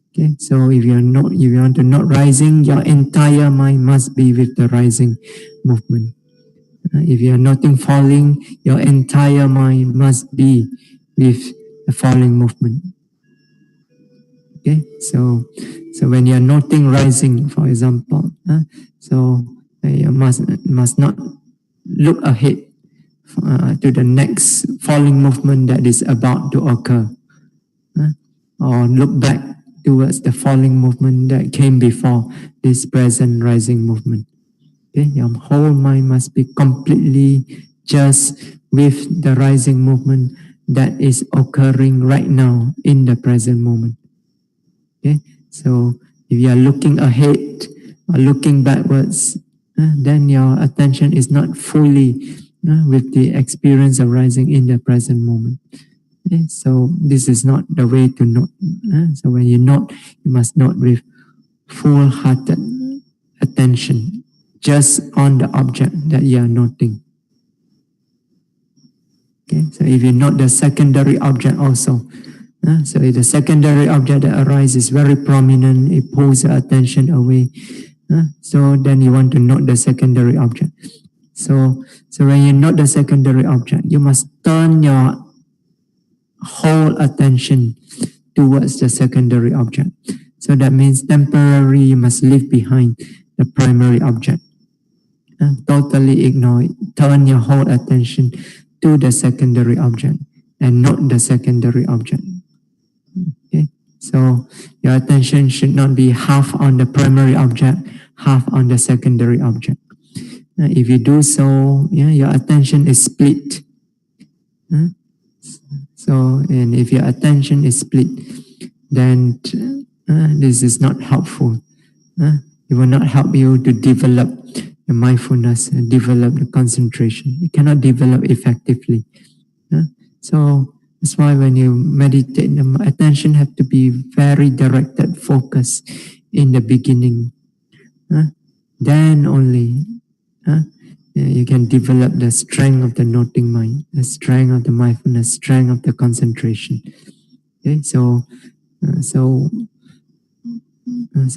Okay, so if you want to note rising, your entire mind must be with the rising movement. If you are noting falling, your entire mind must be with the falling movement. Okay, so when you are noting rising, for example, so you must not look ahead to the next falling movement that is about to occur, or look back towards the falling movement that came before this present rising movement. Okay, your whole mind must be completely just with the rising movement that is occurring right now in the present moment. Okay, so if you are looking ahead or looking backwards, then your attention is not fully with the experience arising in the present moment. Okay? So this is not the way to note. So when you note, you must note with full-hearted attention just on the object that you are noting. Okay? So if you note the secondary object also, so if the secondary object that arises is very prominent, it pulls your attention away. So then you want to note the secondary object. So when you note the secondary object, you must turn your whole attention towards the secondary object. So that means temporarily you must leave behind the primary object. Totally ignore it. Turn your whole attention to the secondary object and not the secondary object. Okay? So your attention should not be half on the primary object, half on the secondary object. If you do so, your attention is split. So, and if your attention is split, then this is not helpful. It will not help you to develop the mindfulness and develop the concentration. It cannot develop effectively. So that's why when you meditate, the attention have to be very directed, focused in the beginning. Then only you can develop the strength of the noting mind, the strength of the mindfulness, strength of the concentration. Okay, so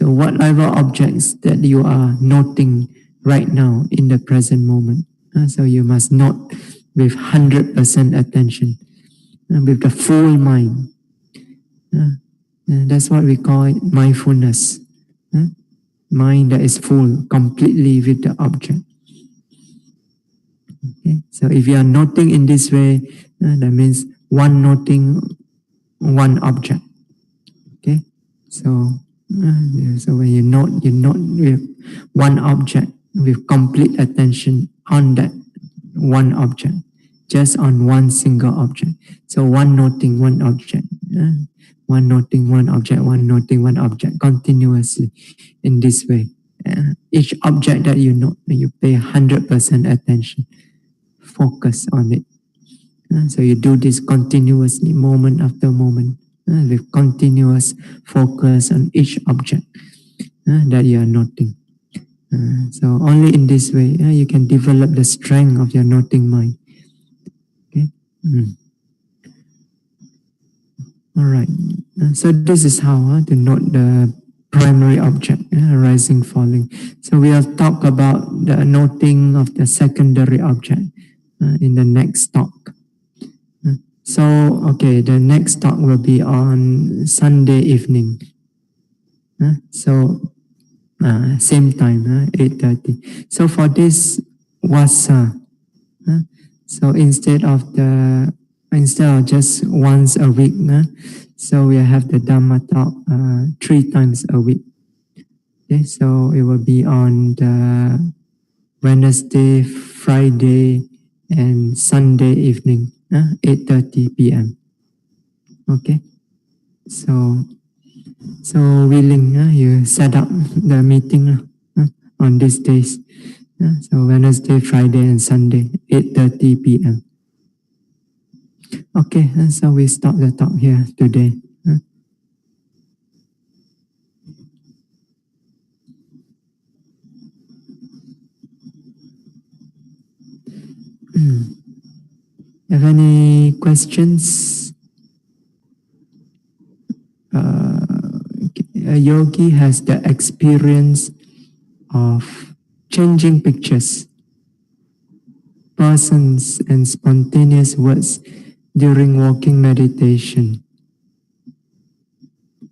whatever objects that you are noting right now in the present moment, so you must note with 100% attention, with the full mind. That's what we call it mindfulness. Mind that is full, completely with the object. Okay? So if you are noting in this way, that means one noting, one object. Okay, so when you note with one object with complete attention on that one object, just on one single object. So one noting, one object, one noting, one object, one noting, one object, continuously in this way. Each object that you note, you pay 100% attention, focus on it. So you do this continuously, moment after moment, with continuous focus on each object that you are noting. So only in this way you can develop the strength of your noting mind. Okay. All right. So this is how to note the primary object, rising, falling. So we will talk about the noting of the secondary object in the next talk. So, okay, the next talk will be on Sunday evening. So, same time, 8:30. So for this Vassa, so instead of just once a week, so we have the Dhamma talk 3 times a week. Okay, so it will be on the Wednesday, Friday, and Sunday evening, 8:30 p.m. Okay, so willing, you set up the meeting on these days. So Wednesday, Friday, and Sunday, 8:30 p.m. Okay, so we stop the talk here today. Have any questions? A yogi has the experience of changing pictures, persons, and spontaneous words during walking meditation.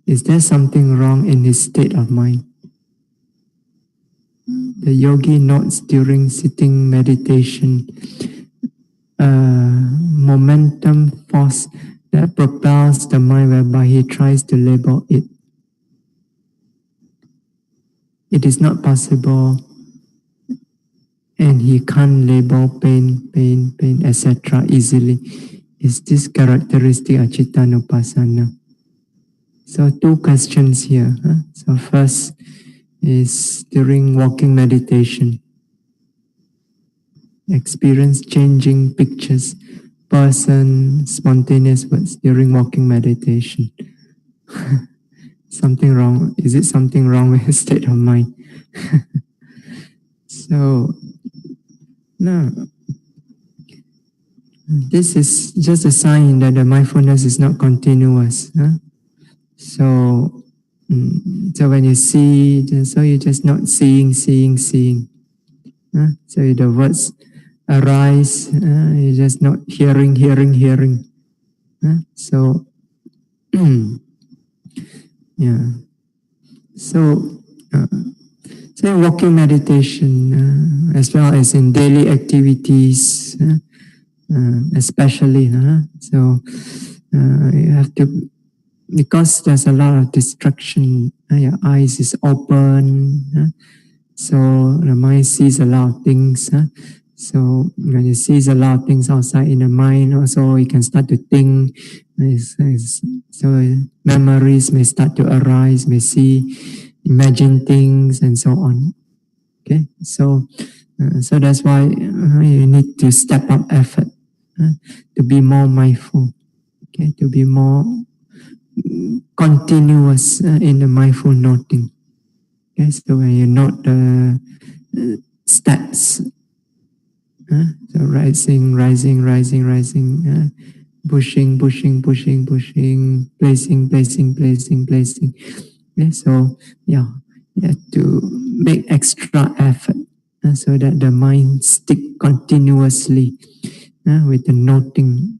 Is there something wrong in his state of mind? The yogi notes during sitting meditation momentum force that propels the mind, whereby he tries to label it. It is not possible, and he can't label pain, etc. easily. Is this characteristic of Cittanupassana? So 2 questions here. So first is during walking meditation, experience changing pictures, person, spontaneous words during walking meditation. Something wrong? Is it something wrong with his state of mind? So, no. This is just a sign that the mindfulness is not continuous. Huh? So, so when you see, so you're just not seeing. Huh? So the words arise, you're just not hearing. Huh? So, yeah. So, so in walking meditation, as well as in daily activities, especially, so you have to, because there's a lot of distraction, your eyes is open, so the mind sees a lot of things. So when it sees a lot of things outside in the mind, also you can start to think. So memories may start to arise, may see, imagine things, and so on. Okay, so that's why you need to step up effort to be more mindful. Okay, to be more continuous in the mindful noting. Okay, so when you note the steps, so rising, pushing, placing. Okay, so yeah, you have to make extra effort so that the mind stick continuously with the noting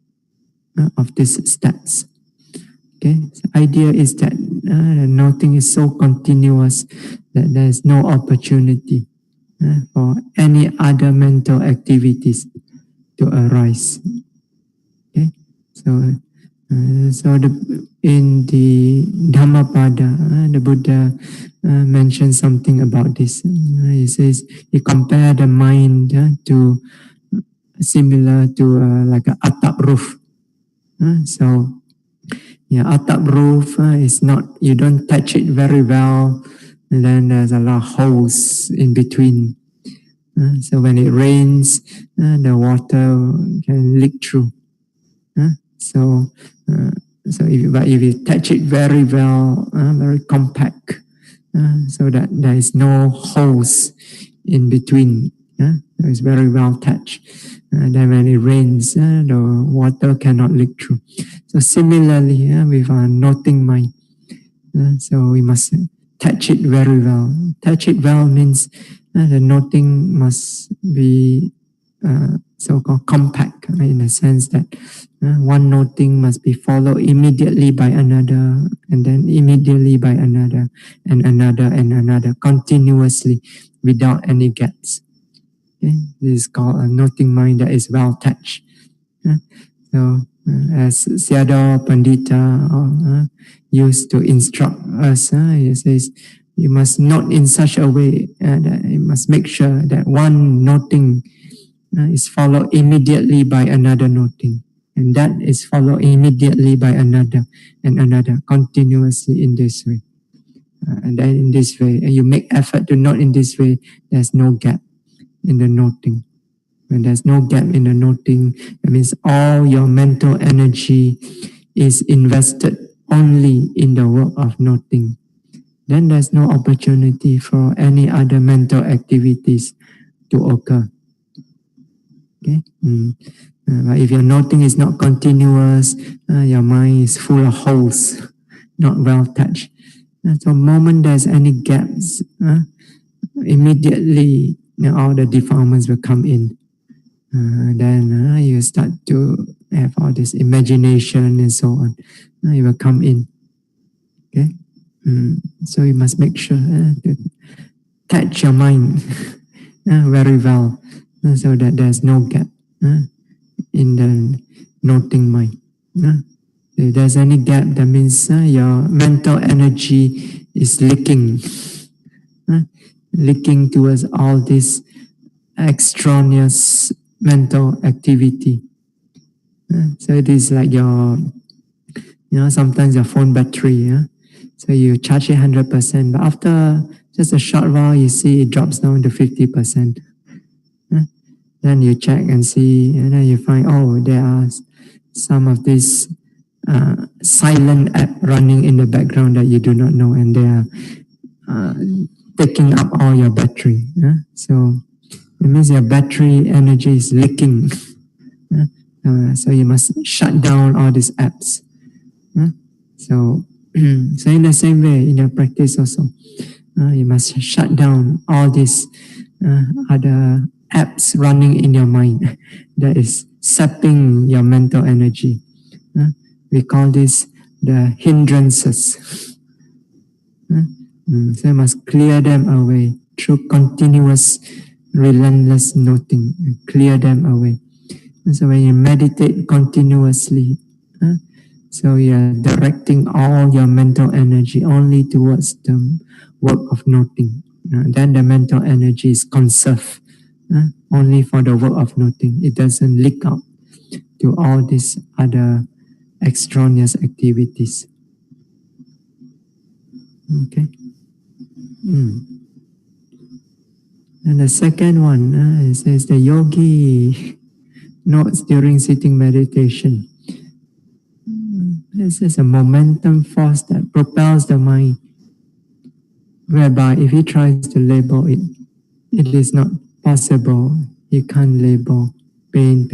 of these steps. Okay, the idea is that the noting is so continuous that there is no opportunity for any other mental activities to arise. Okay, so in the Dhammapada, the Buddha mentioned something about this. He says he compared the mind to similar to like an atap roof. So yeah, atap roof is not, you don't touch it very well, and then there's a lot of holes in between. So when it rains, the water can leak through. So if you touch it very well, very compact, so that there is no holes in between. So it's very well touched. Then when it rains, the water cannot leak through. So similarly, with our noting mind, so we must touch it very well. Touch it well means the noting must be so-called compact, in the sense that one noting must be followed immediately by another, and then immediately by another, and another, continuously, without any gaps. Okay? This is called a noting mind that is well touched. So as Sayadaw Pandita used to instruct us, he says, you must note in such a way that you must make sure that one noting is followed immediately by another noting, and that is followed immediately by another and another, continuously in this way. And then in this way, you make effort to note in this way, there's no gap in the noting. When there's no gap in the noting, that means all your mental energy is invested only in the work of noting. Then there's no opportunity for any other mental activities to occur. Okay? But if your noting is not continuous, your mind is full of holes, not well touched. So the moment there's any gaps, immediately all the defilements will come in. Then you start to have all this imagination and so on. It will come in. Okay, so you must make sure to touch your mind very well, so that there's no gap in the noting mind. If there's any gap, that means your mental energy is leaking towards all this extraneous mental activity. So it is like your, sometimes your phone battery. So you charge it 100%, but after just a short while, you see it drops down to 50%. Then you check and see, and then you find, oh, there are some of these silent app running in the background that you do not know, and they are taking up all your battery. So it means your battery energy is leaking. So you must shut down all these apps. So, so in the same way, in your practice also, you must shut down all these other apps running in your mind that is sapping your mental energy. We call this the hindrances. So you must clear them away through continuous, relentless noting. Clear them away. And so when you meditate continuously, so you're directing all your mental energy only towards the work of noting. Then the mental energy is conserved only for the work of noting. It doesn't leak out to all these other extraneous activities. Okay. And the second one, it says the yogi notes during sitting meditation. This is a momentum force that propels the mind, whereby if he tries to label it, it is not possible. He can't label pain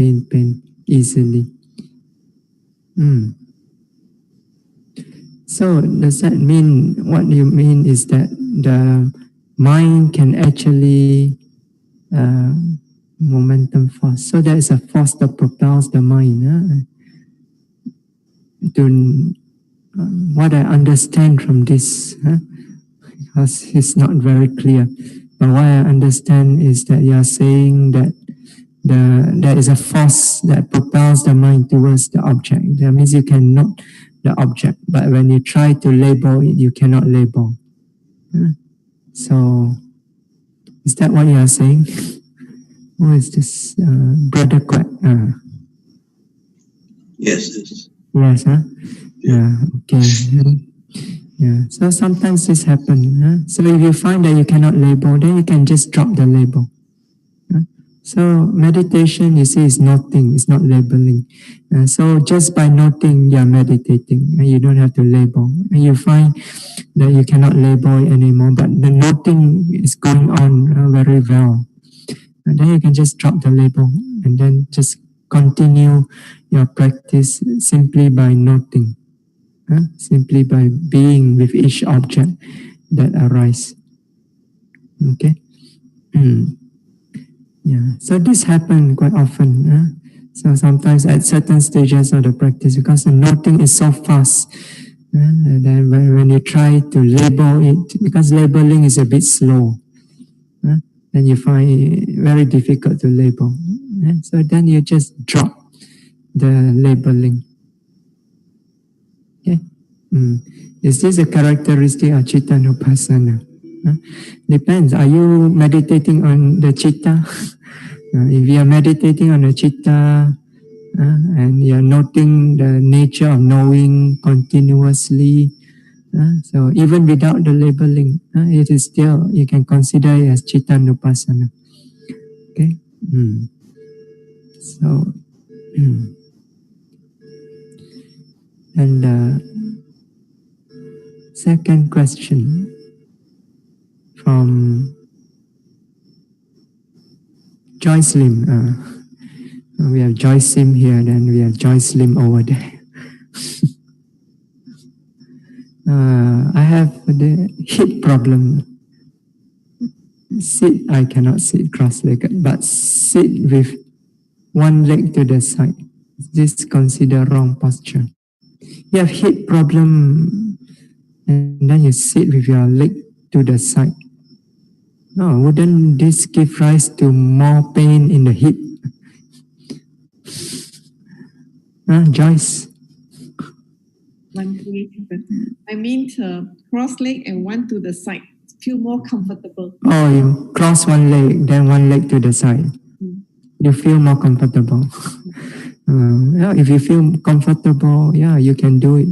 easily. So does that mean, what you mean is that the mind can actually momentum force. So there is a force that propels the mind. What I understand from this, because it's not very clear, but what I understand is that you are saying that there is a force that propels the mind towards the object. That means you can note the object, but when you try to label it, you cannot label. So, is that what you are saying? Or is this Brother Quack? Yes. Yes, huh? Yeah, okay. Yeah, so sometimes this happens. So if you find that you cannot label, then you can just drop the label. So meditation, you see, is noting, it's not labeling. So just by noting, you are meditating, and you don't have to label. And you find that you cannot label it anymore, but the noting is going on very well. And then you can just drop the label, and then just continue your practice simply by noting, simply by being with each object that arises. Okay? Yeah, so this happens quite often. So sometimes at certain stages of the practice, because the noting is so fast, and then when you try to label it, because labeling is a bit slow, then you find it very difficult to label. So then you just drop the labeling. Okay? Is this a characteristic of Citta Nupassana? Depends. Are you meditating on the citta? If you are meditating on the citta and you are noting the nature of knowing continuously, so even without the labeling, it is still, you can consider it as Citta Nupassana. Okay? So, and the second question from Joyce Lim. We have Joyce Lim here, then we have Joyce Lim over there. I have the hip problem. Sit, I cannot sit cross-legged, but sit with one leg to the side. Is this considered wrong posture? You have hip problem, and then you sit with your leg to the side. No, wouldn't this give rise to more pain in the hip? Joyce? One leg. I mean cross leg and one to the side. Feel more comfortable. Oh, you cross one leg, then one leg to the side. You feel more comfortable. Yeah, if you feel comfortable, yeah, you can do it.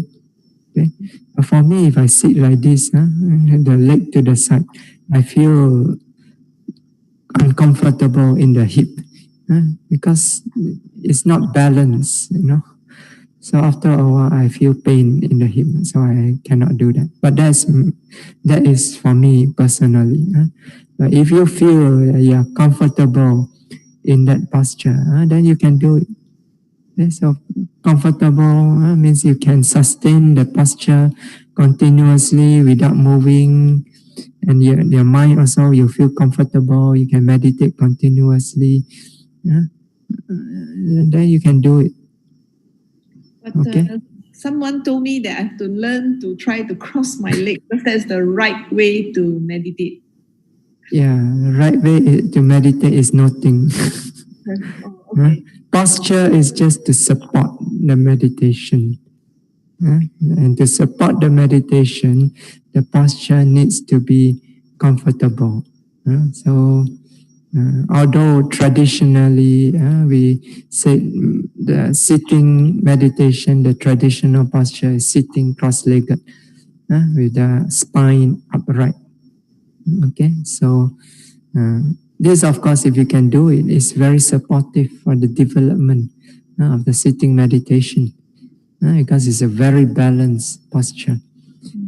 Okay? But for me, if I sit like this, the leg to the side, I feel uncomfortable in the hip. because it's not balanced, So after a while, I feel pain in the hip, so I cannot do that. But that is for me personally. But if you feel you're comfortable in that posture, then you can do it. So comfortable means you can sustain the posture continuously without moving, and your mind also, you feel comfortable. You can meditate continuously. Then you can do it. But Okay. someone told me that I have to learn to try to cross my leg because that's the right way to meditate. Yeah, right way to meditate is nothing. Oh, okay. Posture is just to support the meditation. And to support the meditation, the posture needs to be comfortable. So, although traditionally we say the sitting meditation, the traditional posture is sitting cross-legged with the spine upright. Okay, so this, of course, if you can do it, is very supportive for the development of the sitting meditation because it's a very balanced posture.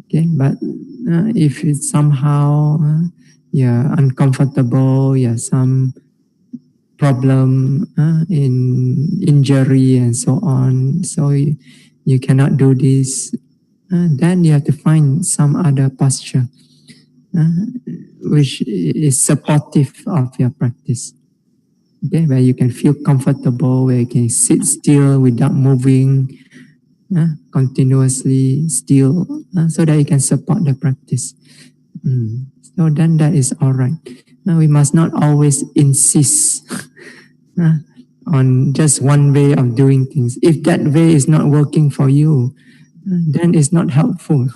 Okay, but if it's somehow you're uncomfortable, some problem in injury and so on, so you cannot do this, then you have to find some other posture which is supportive of your practice. Okay, where you can feel comfortable, where you can sit still without moving, continuously still, so that you can support the practice. So then that is all right. We must not always insist on just one way of doing things. If that way is not working for you, then it's not helpful.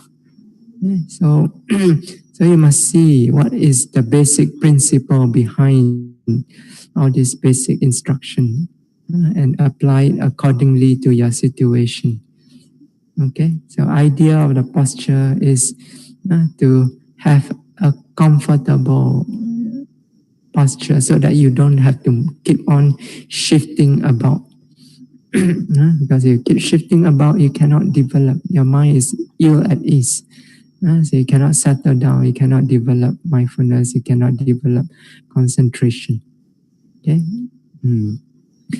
So, so you must see what is the basic principle behind all this basic instruction and apply it accordingly to your situation. Okay, so idea of the posture is to have a comfortable posture so that you don't have to keep on shifting about. Because if you keep shifting about, you cannot develop. Your mind is ill at ease. So you cannot settle down, you cannot develop mindfulness, you cannot develop concentration. Okay?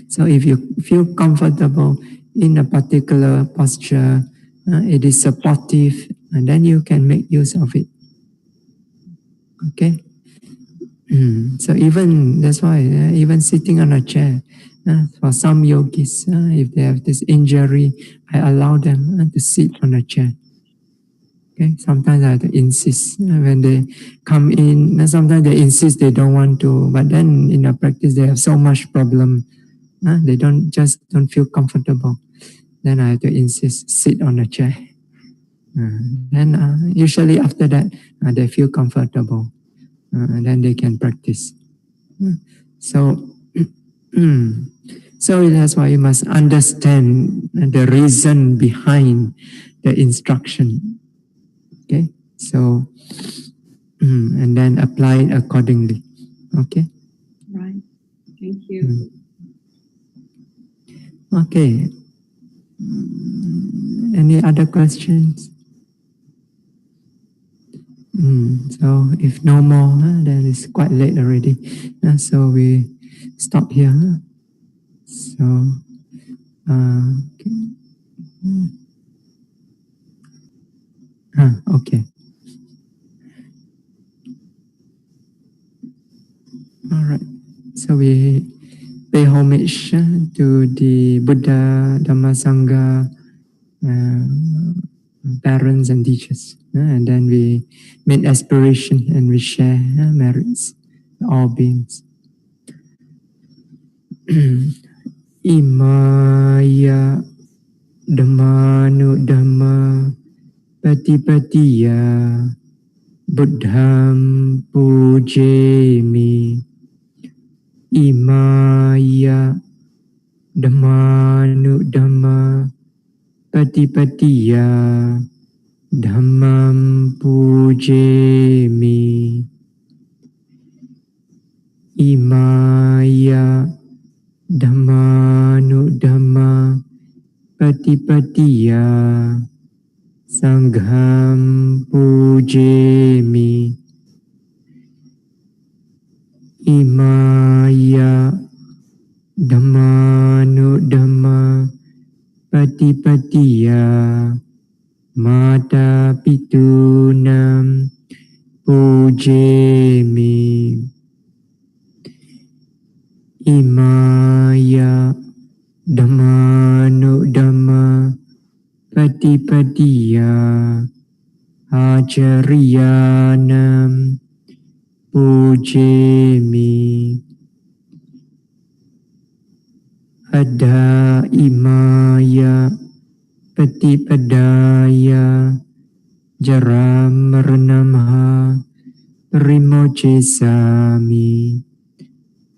So if you feel comfortable in a particular posture, it is supportive, and then you can make use of it. Okay? So even, that's why, even sitting on a chair, for some yogis, if they have this injury, I allow them to sit on a chair. Okay, sometimes I have to insist when they come in. Sometimes they insist they don't want to, but then in a practice they have so much problem. They don't feel comfortable. Then I have to insist, sit on a chair. Then usually after that they feel comfortable, and then they can practice. So, so that's why you must understand the reason behind the instruction. Okay, so and then apply it accordingly. Okay. Right. Thank you. Okay. Any other questions? So if no more, then it's quite late already. So we stop here. So, okay. Okay. All right. So we pay homage to the Buddha, Dhamma, Sangha, parents and teachers. And then we make aspiration and we share merits, all beings. Imaya Dhammanu Dhamma Patipatiya Buddham Pujemi. Imaya Dhammanu Dhamma Patipatiya Dhammam Pujemi. Imaya Dhamma nu Dhamma Patipatiya Sangham Pujemi Imaya Dhamma nu Dhamma Patipatiya Mata Pitunam Pujemi Imaya Dhamma nu Dhamma Patipatiya Acariyanam Pujemi Ada Imaya Patipadaya Jaramranamha Rimocesami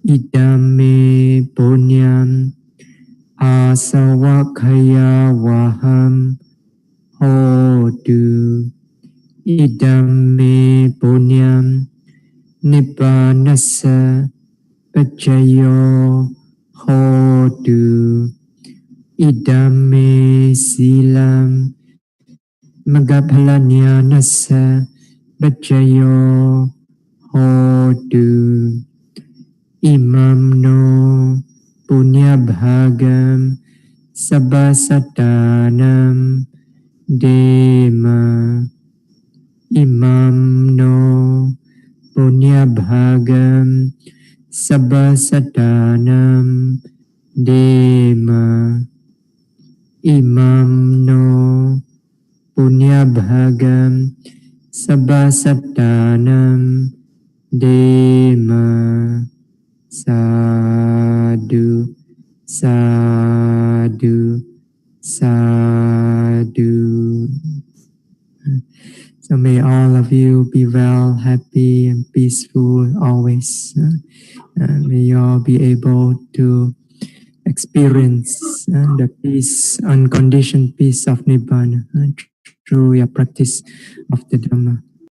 Idame Punyam Asawakaya Waham Hodu Idame Punyam Nibbanasa Pacayo Hodu Idame Silam Magaphalanyanasa Pacayo Hodu Imam no Punya Bhagam Sabbasatanam Dema Imam no Punya Bhagam Sabbasatanam Dema Imam no Punya Bhagam Sabbasatanam Dema Sadhu Sadhu Sadhu. So may all of you be well, happy and peaceful always. May you all be able to experience the peace, unconditioned peace of Nibbana through your practice of the Dhamma.